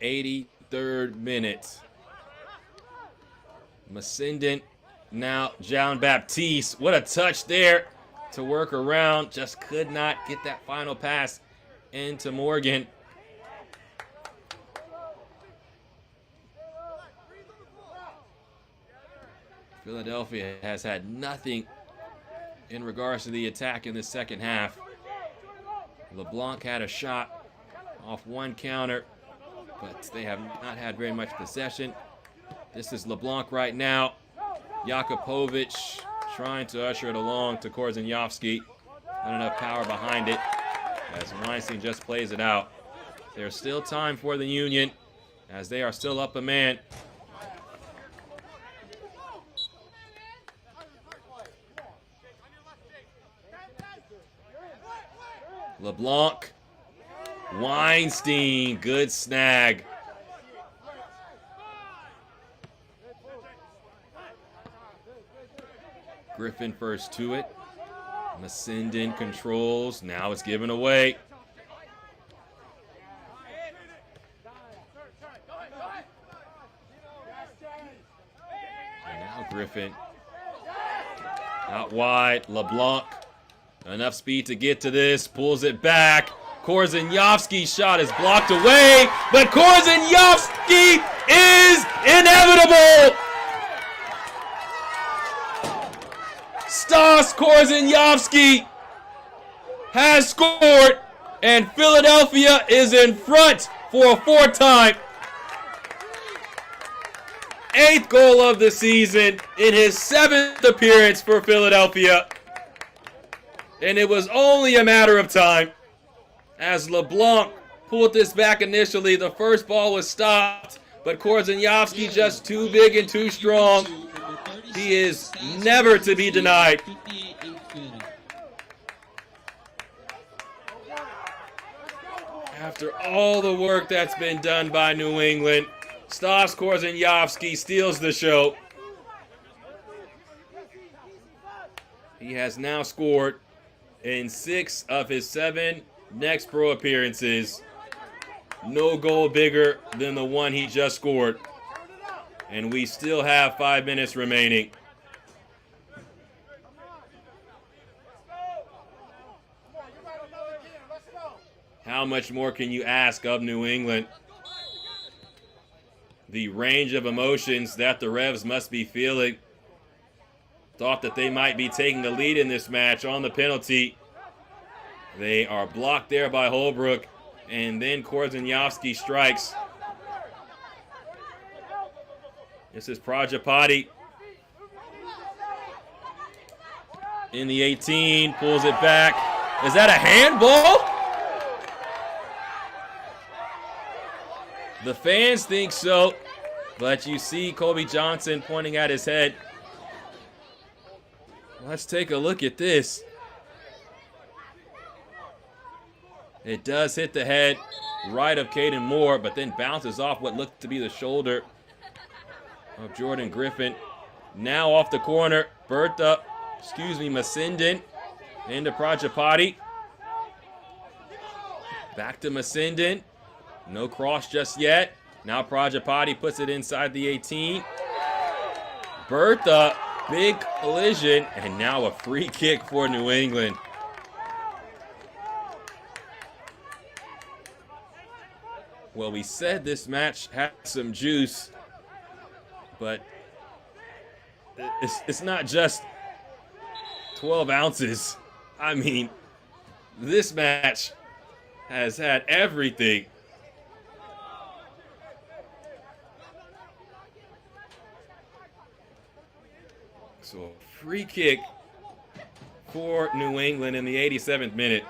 83rd minute. Masindin, now John Baptiste. What a touch there to work around. Just could not get that final pass into Morgan. Philadelphia has had nothing in regards to the attack in the second half. LeBlanc had a shot off one counter, but they have not had very much possession. This is LeBlanc right now. Jakupovic trying to usher it along to Korzeniowski. Not enough power behind it as Weinstein just plays it out. There's still time for the Union as they are still up a man. LeBlanc, Weinstein, good snag. Griffin first to it. Masindin controls, now it's given away. And now Griffin. Out wide, LeBlanc. Enough speed to get to this, pulls it back. Korzeniowski's shot is blocked away, but Korzeniowski is inevitable! Stas Korzeniowski has scored, and Philadelphia is in front for a fourth time. 8th goal of the season in his 7th appearance for Philadelphia. And it was only a matter of time. As LeBlanc pulled this back initially, the first ball was stopped, but Korzeniowski just too big and too strong. He is never to be denied. After all the work that's been done by New England, Stas Korzeniowski steals the show. He has now scored in 6 of his 7 Next Pro appearances. No goal bigger than the one he just scored. And we still have 5 minutes remaining. How much more can you ask of New England? The range of emotions that the Revs must be feeling. Thought that they might be taking the lead in this match on the penalty. They are blocked there by Holbrook, and then Korzeniowski strikes. This is Prajapati in the 18, pulls it back. Is that a handball? The fans think so, but you see Kobe Johnson pointing at his head. Let's take a look at this. It does hit the head right of Caden Moore, but then bounces off what looked to be the shoulder of Jordan Griffin. Now off the corner, Masindin into Prajapati. Back to Masindin. No cross just yet. Now Prajapati puts it inside the 18. Bertha, big collision, and now a free kick for New England. Well, we said this match had some juice, but it's not just 12 ounces. I mean, this match has had everything. So, free kick for New England in the 87th minute.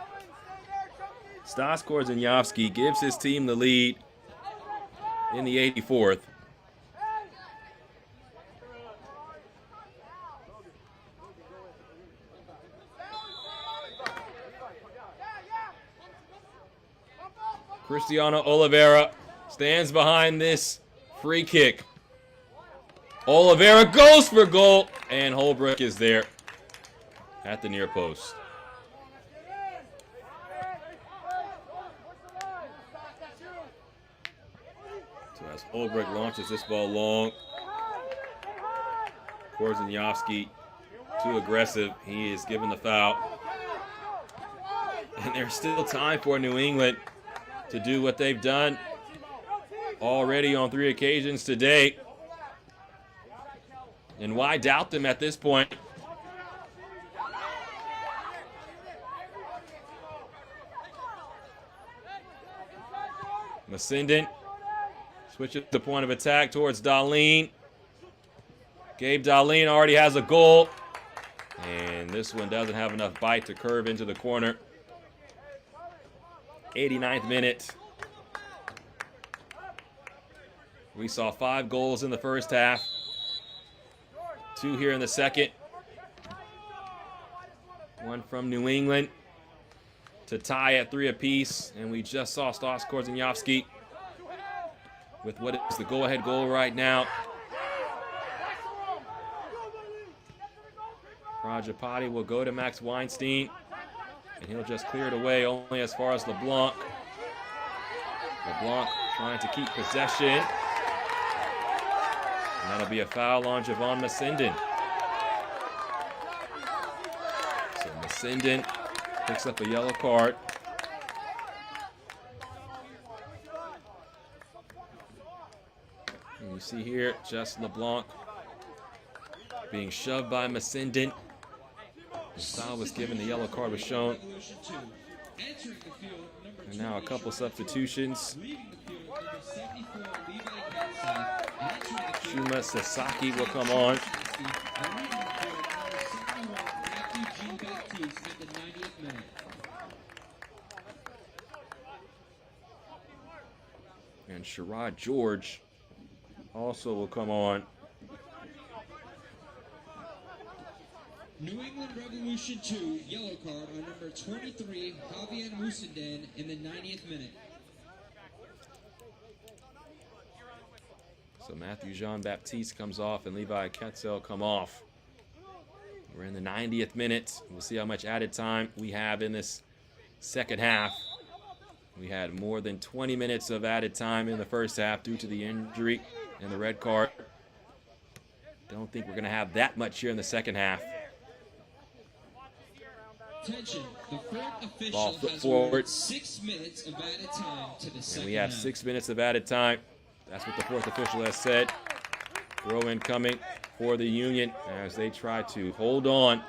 Stas Korzeniowski gives his team the lead in the 84th. Cristiano Oliveira stands behind this free kick. Oliveira goes for goal, and Holbrook is there at the near post. As Holbrook launches this ball long. Korzeniowski too aggressive. He is given the foul. And there's still time for New England to do what they've done already on 3 occasions today. And why doubt them at this point? Masindin switches the point of attack towards Darlene. Gabe Darlene already has a goal. And this one doesn't have enough bite to curve into the corner. 89th minute. We saw 5 goals in the first half. 2 here in the second. 1 from New England to tie at 3 apiece. And we just saw Stas Korzeniowski with what is the go-ahead goal right now. Prajapati will go to Max Weinstein, and he'll just clear it away only as far as LeBlanc. LeBlanc trying to keep possession. And that'll be a foul on Javon Masindin. So Masindin picks up a yellow card. And you see here just LeBlanc being shoved by Masindin. The foul was given, the yellow card was shown. And now a couple substitutions. Shuma Sasaki will come on. And Sherrod George also will come on. New England Revolution 2, yellow card on number 23, Javier Musindin, in the 90th minute. So Matthew Jean-Baptiste comes off and Levi Ketzel come off. We're in the 90th minute. We'll see how much added time we have in this second half. We had more than 20 minutes of added time in the first half due to the injury and the red card. Don't think we're going to have that much here in the second half. Attention, the fourth official Ball flipped has forward. 6 minutes of added time to the second And we have half. 6 minutes of added time. That's what the fourth official has said. Throw in coming for the Union as they try to hold on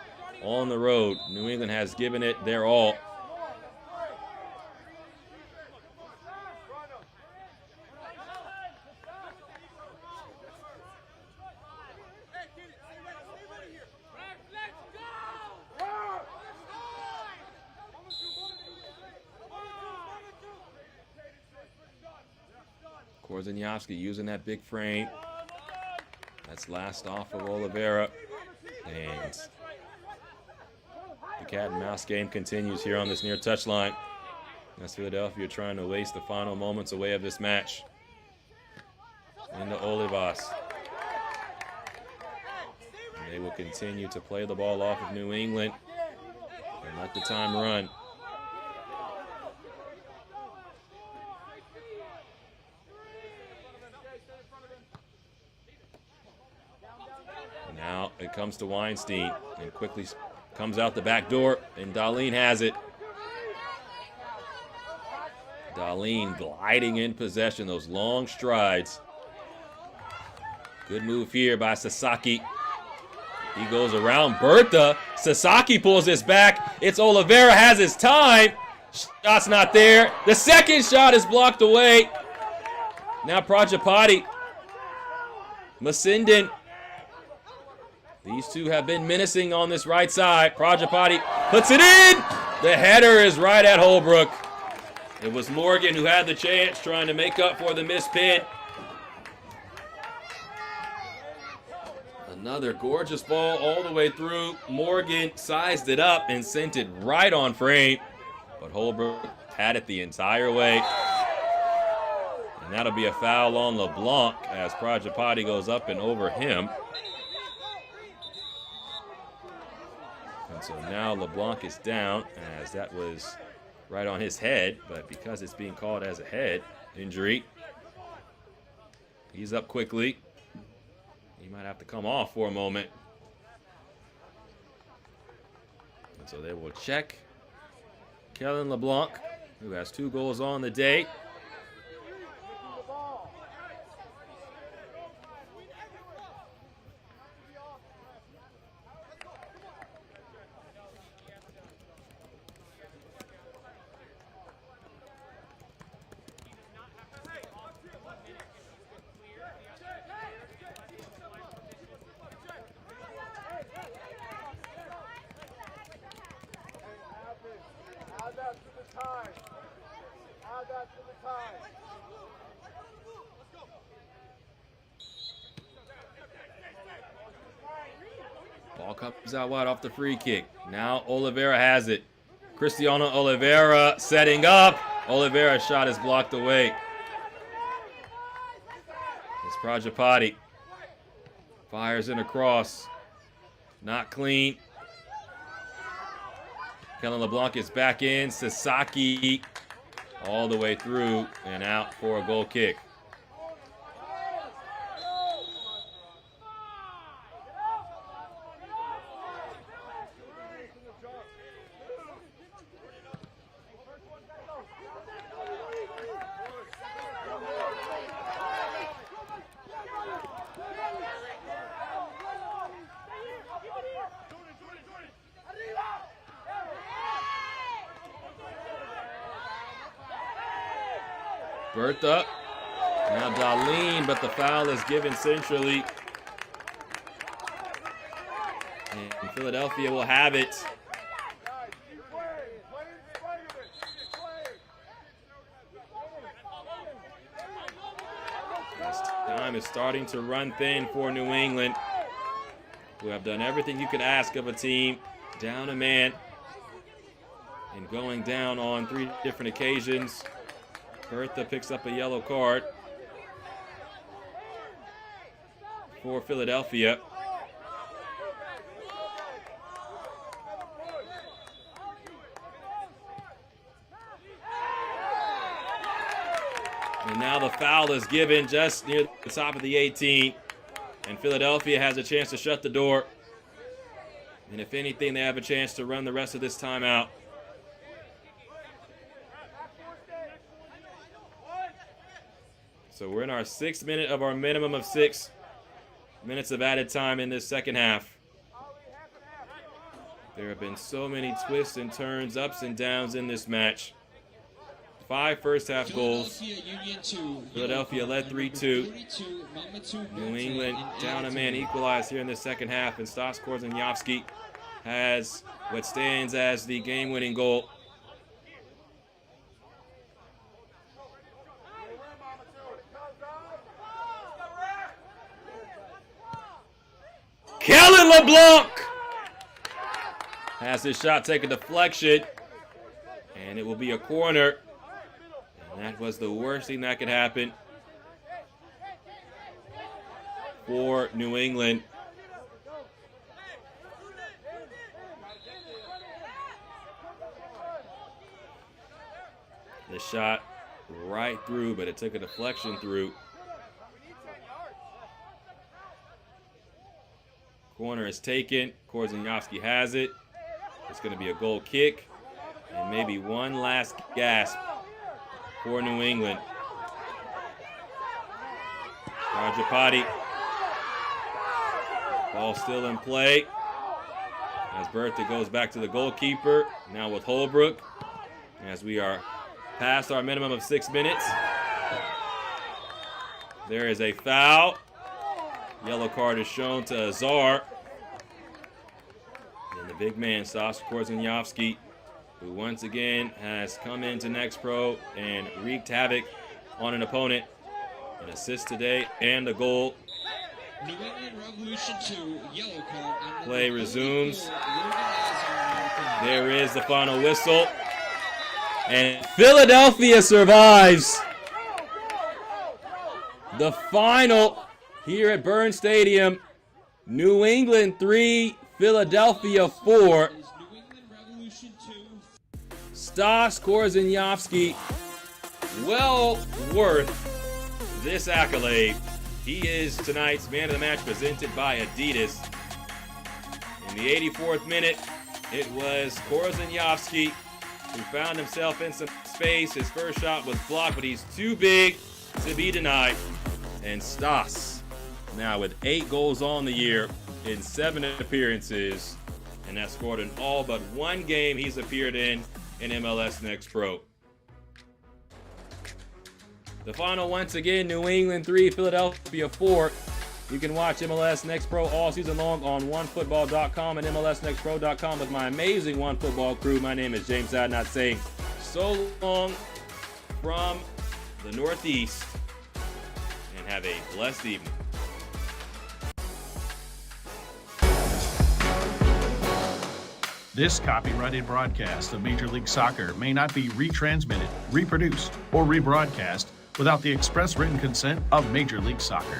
the road. New England has given it their all. Korzeniowski using that big frame. That's last off of Oliveira. And the cat and mouse game continues here on this near touchline. That's Philadelphia trying to waste the final moments away of this match. Into Olivas. And they will continue to play the ball off of New England and let the time run. Now it comes to Weinstein and quickly comes out the back door, and Darlene has it. Darlene gliding in possession, those long strides. Good move here by Sasaki. He goes around Bertha. Sasaki pulls this back. It's Oliveira, has his time. Shot's not there. The second shot is blocked away. Now Prajapati. Masindin. These two have been menacing on this right side. Prajapati puts it in. The header is right at Holbrook. It was Morgan who had the chance, trying to make up for the missed pin. Another gorgeous ball all the way through. Morgan sized it up and sent it right on frame. But Holbrook had it the entire way. And that'll be a foul on LeBlanc as Prajapati goes up and over him. And so now LeBlanc is down, as that was right on his head, but because it's being called as a head injury, He's up quickly. He might have to come off for a moment. And so they will check Kellen LeBlanc, who has 2 goals on the day. Ball comes out wide off the free kick. Now Oliveira has it. Cristiano Oliveira setting up. Oliveira's shot is blocked away. It's Prajapati. Fires in across. Not clean. Kellen LeBlanc is back in. Sasaki all the way through and out for a goal kick. Bertha. Now Darlene, but the foul is given centrally. And Philadelphia will have it. This time is starting to run thin for New England, who have done everything you could ask of a team. Down a man and going down on 3 different occasions. Bertha picks up a yellow card for Philadelphia. And now the foul is given just near the top of the 18. And Philadelphia has a chance to shut the door. And if anything, they have a chance to run the rest of this time out. So we're in our 6th minute of our minimum of 6 minutes of added time in this second half. There have been so many twists and turns, ups and downs in this match. 5 first half goals. Philadelphia led 3-2. New England down a man, equalized here in the second half, and Stas Korzeniowski has what stands as the game-winning goal. Kellen LeBlanc has his shot take a deflection, and it will be a corner. And that was the worst thing that could happen for New England. The shot right through, but it took a deflection through. Corner is taken. Korzeniowski has it. It's going to be a goal kick. And maybe one last gasp for New England. Rajapati. Ball still in play. As Bertha goes back to the goalkeeper. Now with Holbrook. As we are past our minimum of 6 minutes. There is a foul. Yellow card is shown to Azar. And the big man, Stas Korzeniowski, who once again has come into Next Pro and wreaked havoc on an opponent. An assist today and a goal. New England Revolution 2, yellow card. Play resumes. There is the final whistle. And Philadelphia survives the final here at Burns Stadium. New England 3, Philadelphia 4. Stas Korzeniowski, well worth this accolade. He is tonight's man of the match, presented by Adidas. In the 84th minute, it was Korzenjovski who found himself in some space. His first shot was blocked, but he's too big to be denied. And Stas, now with 8 goals on the year in 7 appearances, and has scored in all but 1 game he's appeared in MLS Next Pro. The final, once again, New England 3, Philadelphia 4. You can watch MLS Next Pro all season long on OneFootball.com and MLSNextPro.com with my amazing OneFootball crew. My name is James Adnott, saying so long from the Northeast, and have a blessed evening. This copyrighted broadcast of Major League Soccer may not be retransmitted, reproduced, or rebroadcast without the express written consent of Major League Soccer.